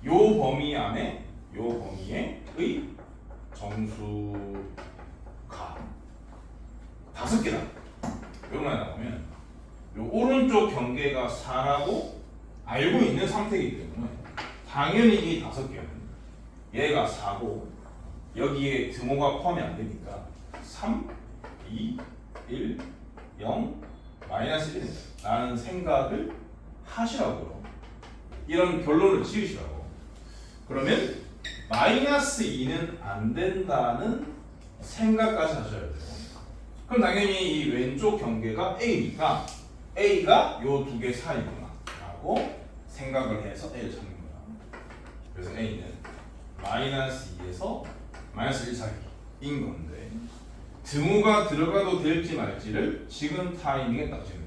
요 범위 안에 요 범위의 정수가 5개다. 이런 말 나오면 요 오른쪽 경계가 4라고 알고 있는 상태이기 때문에 당연히 이 5개는 얘가 4고 여기에 등호가 포함이 안 되니까 3, 2, 1, 0, 마이너스 1 라는 생각을 하시라고요. 이런 결론을 지으시라고. 그러면 마이너스 2는 안 된다는 생각까지 하셔야 돼요. 그럼 당연히 이 왼쪽 경계가 A니까 A가 요 두 개 사이구나 라고 생각을 해서 A를 찾는 거야. 그래서 A는 마이너스 2에서 마이너스 1 사이인 건데 등호가 들어가도 될지 말지를 지금 타이밍에 따지는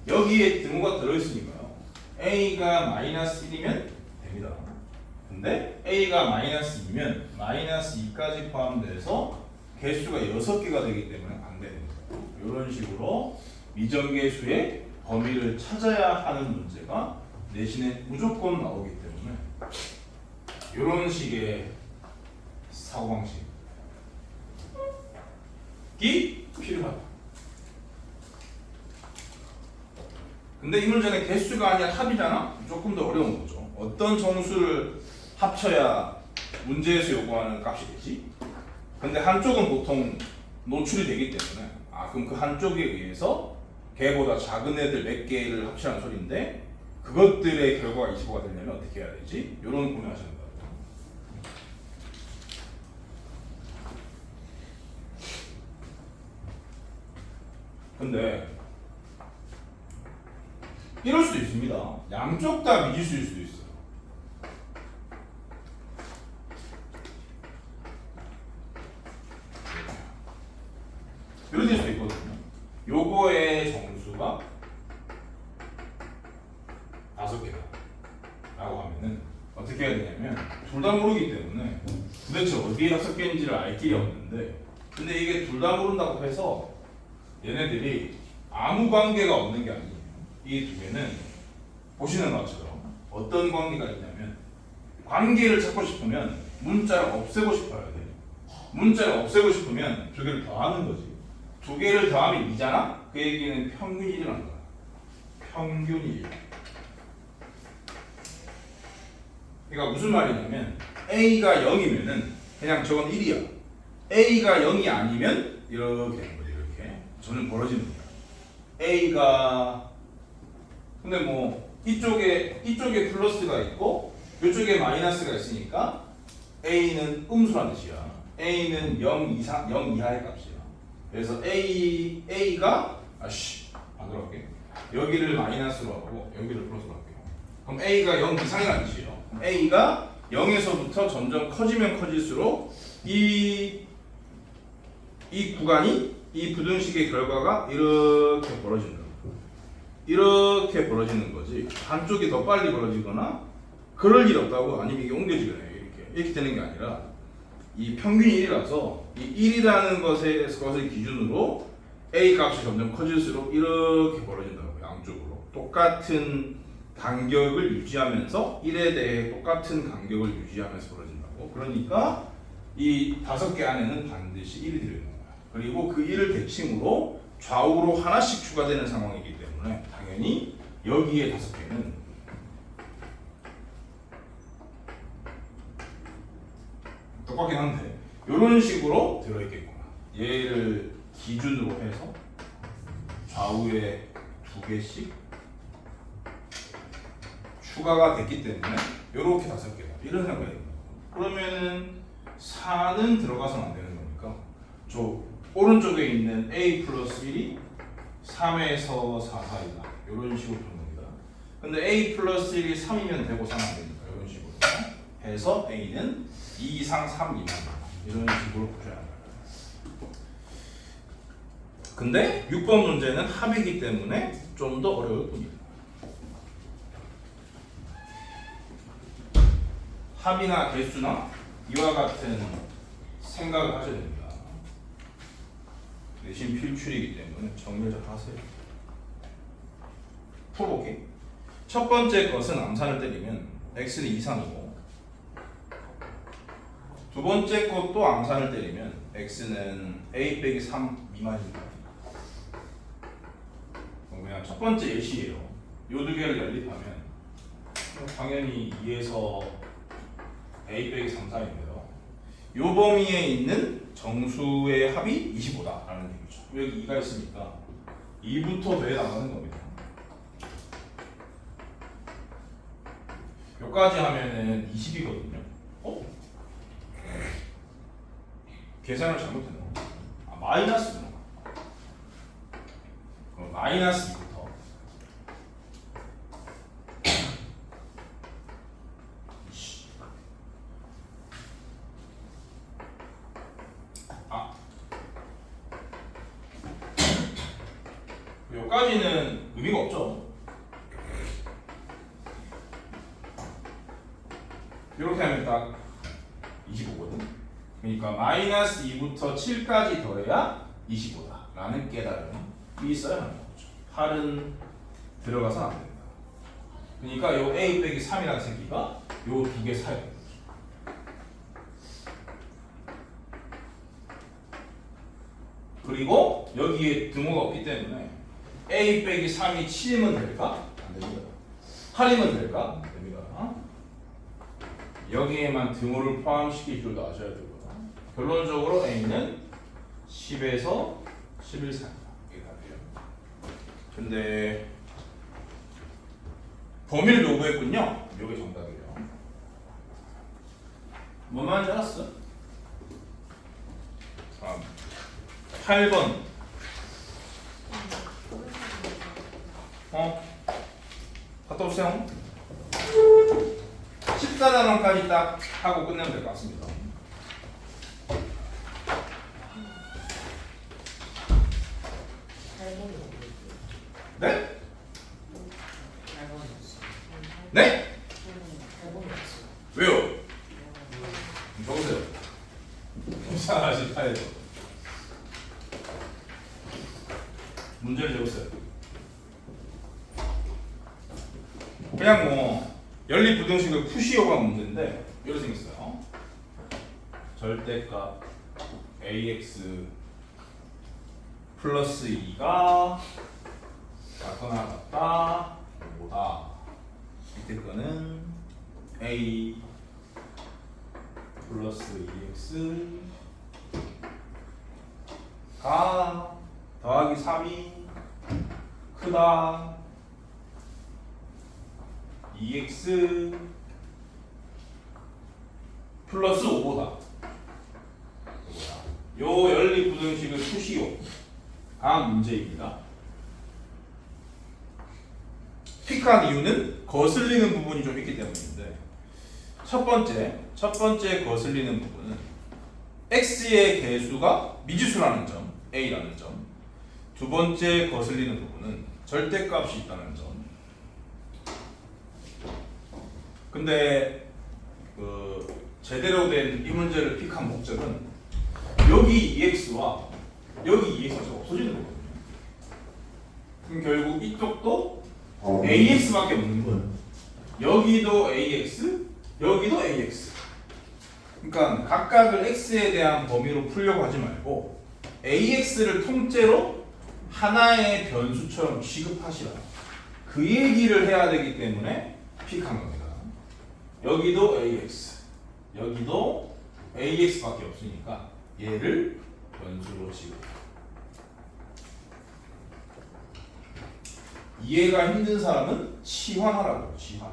거예요. 여기에 등호가 들어있으니까요. A가 마이너스 1이면 됩니다. 근데 a가 마이너스 2면 마이너스 2까지 포함돼서 개수가 6개가 되기 때문에 안 되는 거예요. 이런 식으로 미정계수의 범위를 찾아야 하는 문제가 내신에 무조건 나오기 때문에 이런 식의 사고방식이 필요하다. 근데 이 문제는 개수가 아니라 합이잖아? 조금 더 어려운 거죠. 어떤 정수를 합쳐야 문제에서 요구하는 값이 되지? 근데 한쪽은 보통 노출이 되기 때문에 그럼 그 한쪽에 의해서 걔보다 작은 애들 몇 개를 합치라는 소리인데 그것들의 결과가 25가 되려면 어떻게 해야 되지? 이런 고민하시는 거예요. 근데 이럴 수도 있습니다. 양쪽 다 미지수일 수도 있어요. 이렇게 될 수도 있거든요. 요거의 정수가 5개다 라고 하면은 어떻게 해야 되냐면 둘 다 모르기 때문에 도대체 어디에 5개인지를 알 길이 없는데 근데 이게 둘 다 모른다고 해서 얘네들이 아무 관계가 없는 게 아니에요. 이 두 개는 보시는 것처럼 어떤 관계가 있냐면 관계를 찾고 싶으면 문자를 없애고 싶어야 돼. 문자를 없애고 싶으면 두 개를 더하는 거지. 두 개를 더하면 2잖아? 그 얘기는 평균 1이라는 거야. 평균 1. 그러니까 무슨 말이냐면 A가 0이면은 그냥 저건 1이야. A가 0이 아니면 이렇게 되는 거지. 이렇게 저는 벌어지는 거야. A가 근데 뭐 이쪽에 플러스가 있고 이쪽에 마이너스가 있으니까 A는 음수란 뜻이야. A는 0 이하의 값이야. 그래서 A가 안 들어갈게. 여기를 마이너스로 하고 여기를 플러스로 할게요. 그럼 A가 0 이상이라는 뜻이에요. A가 0에서부터 점점 커지면 커질수록 이 구간이 이 부등식의 결과가 이렇게 벌어진다. 이렇게 벌어지는 거지. 한쪽이 더 빨리 벌어지거나 그럴 일 없다고. 아니면 이게 옮겨지거나 이렇게 되는 게 아니라 이 평균이 1이라서 이 1이라는 것을 기준으로 A 값이 점점 커질수록 이렇게 벌어진다고. 양쪽으로 똑같은 간격을 유지하면서 1에 대해 똑같은 간격을 유지하면서 벌어진다고. 그러니까 이 5개 안에는 반드시 1이 들어있는 거야. 그리고 그 1을 대칭으로 좌우로 하나씩 추가되는 상황이기 때문에 당연히 여기에 5개는 똑같긴 한데 이런 식으로 들어있겠구나. 얘를 기준으로 해서 좌우에 2개씩 추가가 됐기 때문에 이렇게 5개다. 이런 생각이 듭니다. 그러면은 4는 들어가서는 안 되는 거니까 저 오른쪽에 있는 A 플러스 1이 3에서 4 사이다. 이런 식으로 푸는 겁니다. 근데 A 플러스 1이 3이면 되고 3은 안 되니까 이런 식으로 해서 A는 2 이상 3 미만 이런 식으로 푸셔야 합니다. 근데 6번 문제는 합이기 때문에 좀 더 어려울 뿐입니다. 합이나 개수나 이와 같은 생각을 하셔야 됩니다. 내신 필출이기 때문에 정리를 잘 하세요. 풀어볼게. 첫 번째 것은 암산을 때리면 x는 2 이상이고 두 번째 것도 암산을 때리면 x는 a 빼기 3 미만입니다. 그러면 첫 번째 예시예요. 요 두 개를 연립하면 당연히 2에서 a 빼기 3, 3인데요. 요 범위에 있는 정수의 합이 25다라는 얘기죠. 여기 2가 있으니까 2부터 돼 나가는 겁니다. 여기까지 하면은 20이거든요. 계산을 잘못했나? 마이너스구나. 그럼 마이너스 2부터 여기까지는 의미가 없죠. 이렇게 하면 딱 25거든. 그러니까 마이너스 2부터 7까지 더해야 25다 라는 깨달음이 있어야 하는 거죠. 8은 들어가서 안 된다. 그러니까 요 a 빼기 3이라는 새끼가 요 두 개 사야 된다. 그리고 여기에 등호가 없기 때문에 a 빼기 3이 7이면 될까? 안 됩니다. 8이면 될까? 안 됩니다. 여기에만 등호를 포함시킬 줄도 아셔야 되고요. 결론적으로 a는 10에서 11 사이다. 이게 답이에요. 근데 범위를 요구했군요. 이게 정답이에요. 뭔 말인지 알았어? 8번. 갔다 오세요. 14단원까지 딱 하고 끝내면 될 것 같습니다. 네? 네? 왜요? 적으세요. 48에서 문제를 적으세요. 그냥 뭐 연립부등식의 푸시오가 문제인데 이렇게 생겼어요. 절대값 ax 플러스 2가 같거나 같다 뭐다. 밑에 거는 a 플러스 2x가 더하기 3이 크다 2x 플러스 5보다. 요 연립부등식을 푸시오 가 문제입니다. 픽한 이유는 거슬리는 부분이 좀 있기 때문인데 첫 번째 거슬리는 부분은 x의 개수가 미지수라는 점 a라는 점. 두 번째 거슬리는 부분은 절대값이 있다는 점. 근데 제대로 된 이 문제를 픽한 목적은 여기 EX와 여기 EX가 없어지는 거거든요. 그럼 결국 이쪽도 AX밖에 없는 거예요. 여기도 AX, 여기도 AX. 그러니까 각각을 X에 대한 범위로 풀려고 하지 말고 AX를 통째로 하나의 변수처럼 취급하시라. 그 얘기를 해야 되기 때문에 픽한 겁니다. 여기도 AX, 여기도 AX밖에 없으니까 얘를 변수로 취급. 이해가 힘든 사람은 치환하라고. 치환.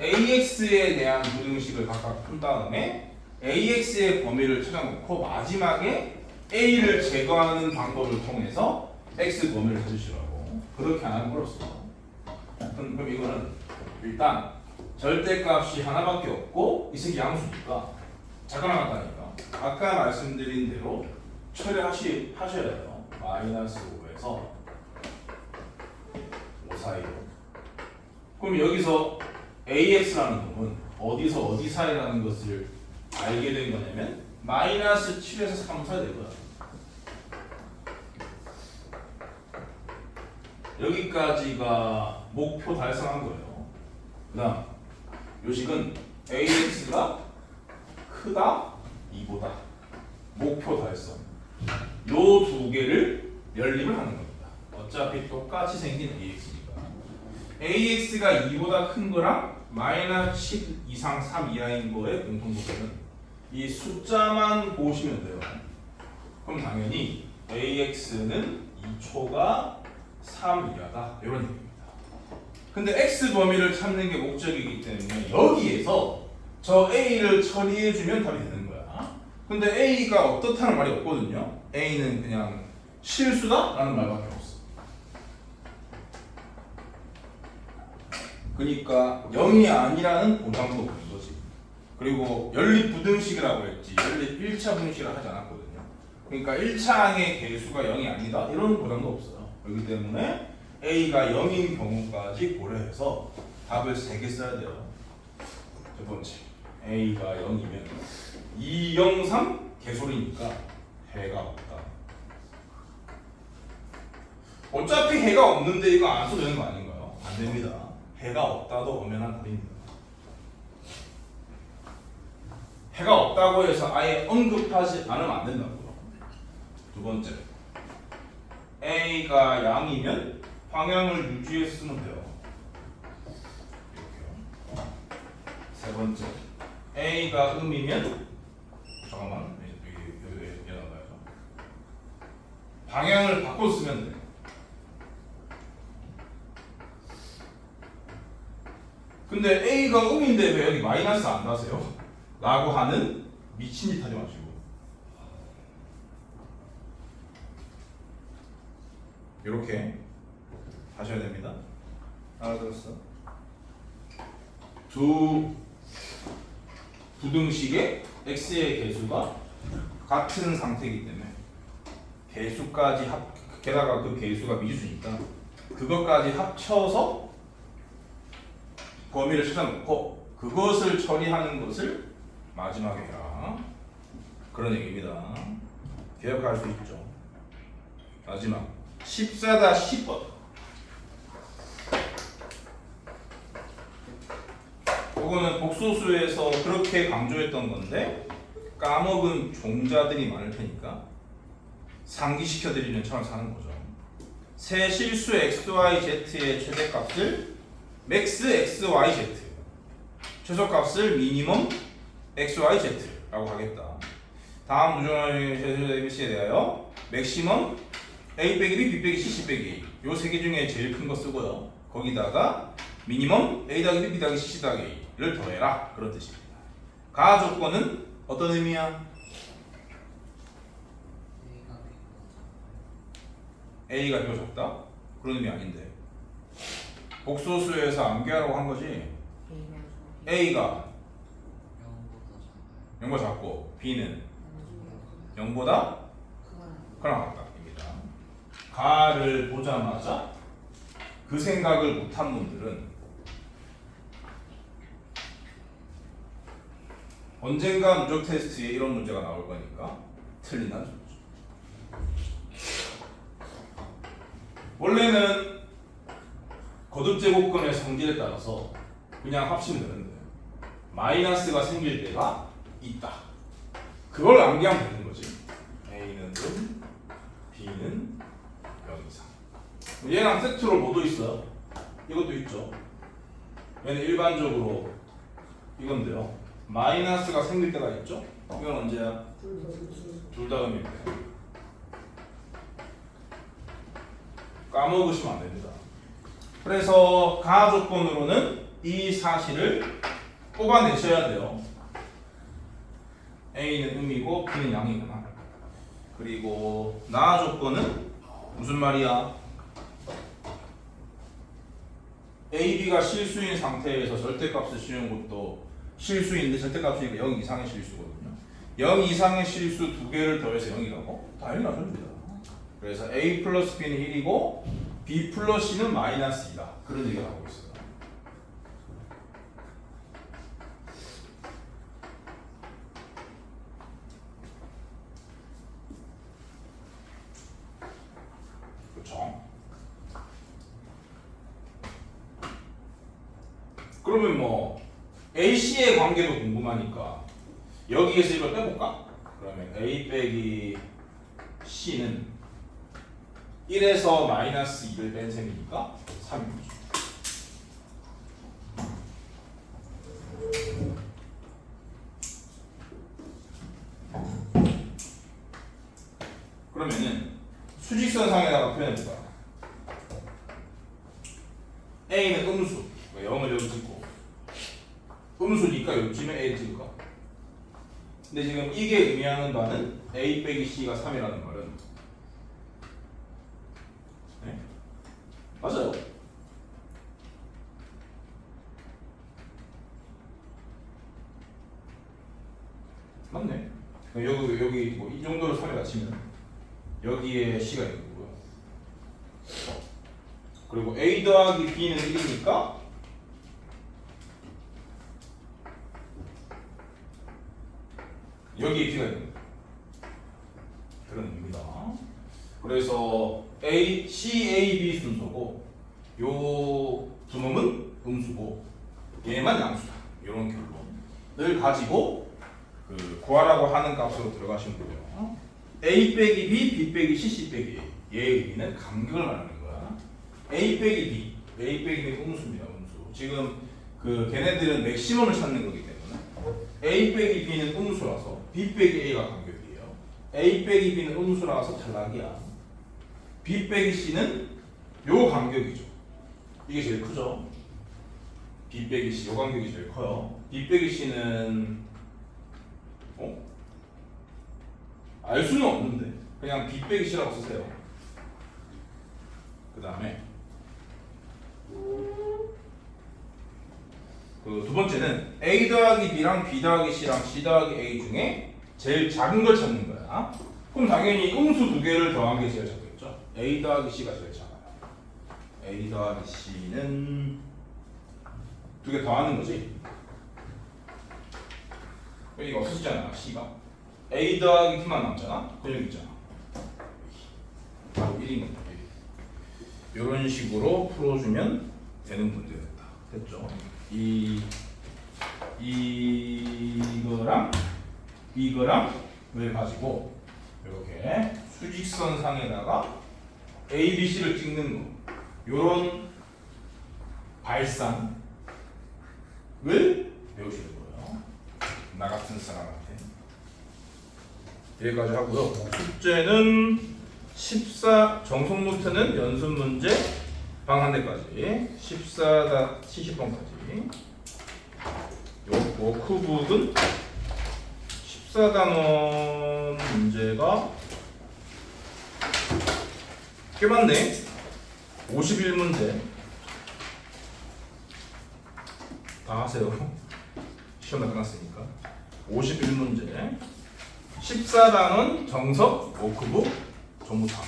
AX에 대한 부등식을 각각 푼 다음에 AX의 범위를 찾아놓고 마지막에 A를 제거하는 방법을 통해서 X 범위를 찾으시라고. 그렇게 안 하는 거였어. 그럼 이거는 일단 절대값이 하나밖에 없고 이 새끼 양수니까 작거나 같다니까 아까 말씀드린 대로 처리하셔야 돼요. 마이너스 5에서 5 사이로. 그럼 여기서 AX라는 놈은 어디서 어디 사이라는 것을 알게 된 거냐면 마이너스 7에서 3 사이 되고요. 여기까지가 목표 달성한 거예요. 그 다음 요식은 AX가 크다 2보다 목표 달성. 요 두 개를 연립을 하는 겁니다. 어차피 똑같이 생긴 AX니까 AX가 2보다 큰 거랑 마이너스 10 이상 3 이하인 거의 공통부분은 이 숫자만 보시면 돼요. 그럼 당연히 AX는 2초가 3 이하다 이런 얘기입니다. 근데 X 범위를 찾는 게 목적이기 때문에 여기에서 저 A를 처리해주면 답이 되는 거야. 근데 A가 어떻다는 말이 없거든요. A는 그냥 실수다? 라는 말밖에 없어. 그러니까 0이 아니라는 보장도 없는 거지. 그리고 연립부등식이라고 했지 연립 1차 분식을 하지 않았거든요. 그러니까 1차항의 개수가 0이 아니다 이런 보장도 없어요. 그렇기 때문에 A가 0인 경우까지 고려해서 답을 3개 써야 돼요. 첫 번째 A가 0이면 이 영상 개소리니까 해가 없다. 어차피 해가 없는데 이거 안 써도 되는 거 아닌가요? 안 됩니다. 해가 없다도 엄연한 답입니다. 해가 없다고 해서 아예 언급하지 않으면 안 된다고요. 두 번째, A가 양이면 방향을 유지해서 쓰면 돼요. 이렇게요. 세 번째, A가 음이면 잠깐만 여기 나가야죠. 방향을 바꿔 쓰면 돼. 근데 A가 음인데 왜 여기 마이너스 안 나세요? 라고 하는 미친 짓 하지 마시고 이렇게 하셔야 됩니다. 알아들었어? 두 부등식의 x의 개수가 같은 상태이기 때문에 개수까지 게다가 그 개수가 미수니까 그것까지 합쳐서 범위를 찾아놓고 그것을 처리하는 것을 마지막에 해라. 그런 얘기입니다. 기억할 수 있죠. 마지막 14-10번. 이거는 복소수에서 그렇게 강조했던 건데 까먹은 종자들이 많을 테니까 상기시켜드리는 차원 사는 거죠. 새 실수 XYZ의 최대값을 맥스 XYZ, 최소값을 미니멈 XYZ라고 하겠다. 다음 부정의 ABC에 대하여 맥시멈 A 빼기 B, B 빼기 C, C 빼기 A 요 세 개 중에 제일 큰 거 쓰고요. 거기다가 미니멈 A 더하기 B, B 더하기 C, C 더하기 A를 더해라. 그런 뜻입니다. 가하 조건은 어떤 의미야? A가 B가 적다? 그런 의미 아닌데 복소수에서 암기하라고 한 거지. A가 0보다 작고 B는 0보다 크거나 같다입니다. 가를 보자마자 그 생각을 못한 분들은 언젠가 누적 테스트에 이런 문제가 나올 거니까 틀린다는 소리죠. 원래는 거듭제곱근의 성질에 따라서 그냥 합치면 되는데 마이너스가 생길 때가 있다. 그걸 암기하면 되는 거지. A는 은, B는 0 이상. 얘랑 세트로 뭐도 있어요? 이것도 있죠. 얘는 일반적으로 이건데요. 마이너스가 생길 때가 있죠. 이건 언제야? 둘 다 음일 때. 까먹으시면 안 됩니다. 그래서 가하 조건으로는 이 사실을 뽑아내셔야 돼요. A는 음이고 B는 양이구나. 그리고 나하 조건은 무슨 말이야? A, B가 실수인 상태에서 절대값을 씌우는 것도 실수인데 절대값이니까 0 이상의 실수거든요. 0 이상의 실수 두 개를 더해서 0이라고? 당연히 나옵니다. 그래서 A 플러스 B는 1이고 B 플러스 C는 마이너스 2다. 그런 얘기를 하고 있어요. 그렇죠? 그러면 뭐 AC의 관계도 궁금하니까 여기에서 이걸 빼볼까? 그러면 A 빼기 C는 1에서 마이너스 2를 뺀 셈이니까 3이죠. 그러면은 수직선상에다가 표현해볼까? A는 음수, 0을 여기 찍고 음수니까 여기쯤에 A 찍을까? 근데 지금 이게 의미하는 바는 A 빼기 C가 3이라는 말은 네? 맞아요. 맞네. 여기 뭐 이 정도로 3에 맞추면 여기에 C가 있는 거고요. 그리고 A 더하기 B는 1이니까 여기에 B가 있는 거예요. 그런 의미입니다. 그래서 C, A, B 순서고 요 두 놈은 음수고 얘만 양수다. 이런 결론을 가지고 그 구하라고 하는 값으로 들어가시면 되죠. A 빼기 B, B 빼기 C, C 빼기 A. 얘의 의미는 간격을 말하는 거야. A 빼기 B, A 빼기 B는 음수입니다. 음수. 지금 그 걔네들은 맥시멈을 찾는 거기 때문에 A 빼기 B는 음수라서 B 빼기 A가 간격이에요. A 빼기 B는 음수라서 탈락이야. B 빼기 C는 요 간격이죠. 이게 제일 크죠. B 빼기 C 요 간격이 제일 커요. B 빼기 C는 알 수는 없는데 그냥 B 빼기 C라고 쓰세요. 그 다음에 그 두 번째는 A 더하기 B랑 B 더하기 C랑 C 더하기 A 중에 제일 작은 걸 찾는 거야. 그럼 당연히 음수 두 개를 더한 게 제일 작겠죠. A 더하기 C가 제일 작아요. A 더하기 C는 두 개 더하는 거지. 여기가 없어지잖아. C가 A 더하기 B만 남잖아. 근육 있잖아. 바로 1인 겁니다. 이런 식으로 풀어주면 되는 문제가 됐다. 됐죠? 이거랑을 가지고 이렇게 수직선 상에다가 A, B, C를 찍는 거. 요런 발상을 배우시는 거예요. 나 같은 사람한테. 여기까지 하고요. 숙제는 14 정석 노트는 연습 문제 방 한 대까지 14-70번까지. 요 워크북은 14단원 문제가 꽤 많네. 51문제 다 하세요. 시험 다 끝났으니까. 51문제 14단원 정석 워크북 전부 다.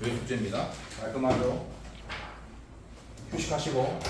여기 숙제입니다. 깔끔하죠? 휴식하시고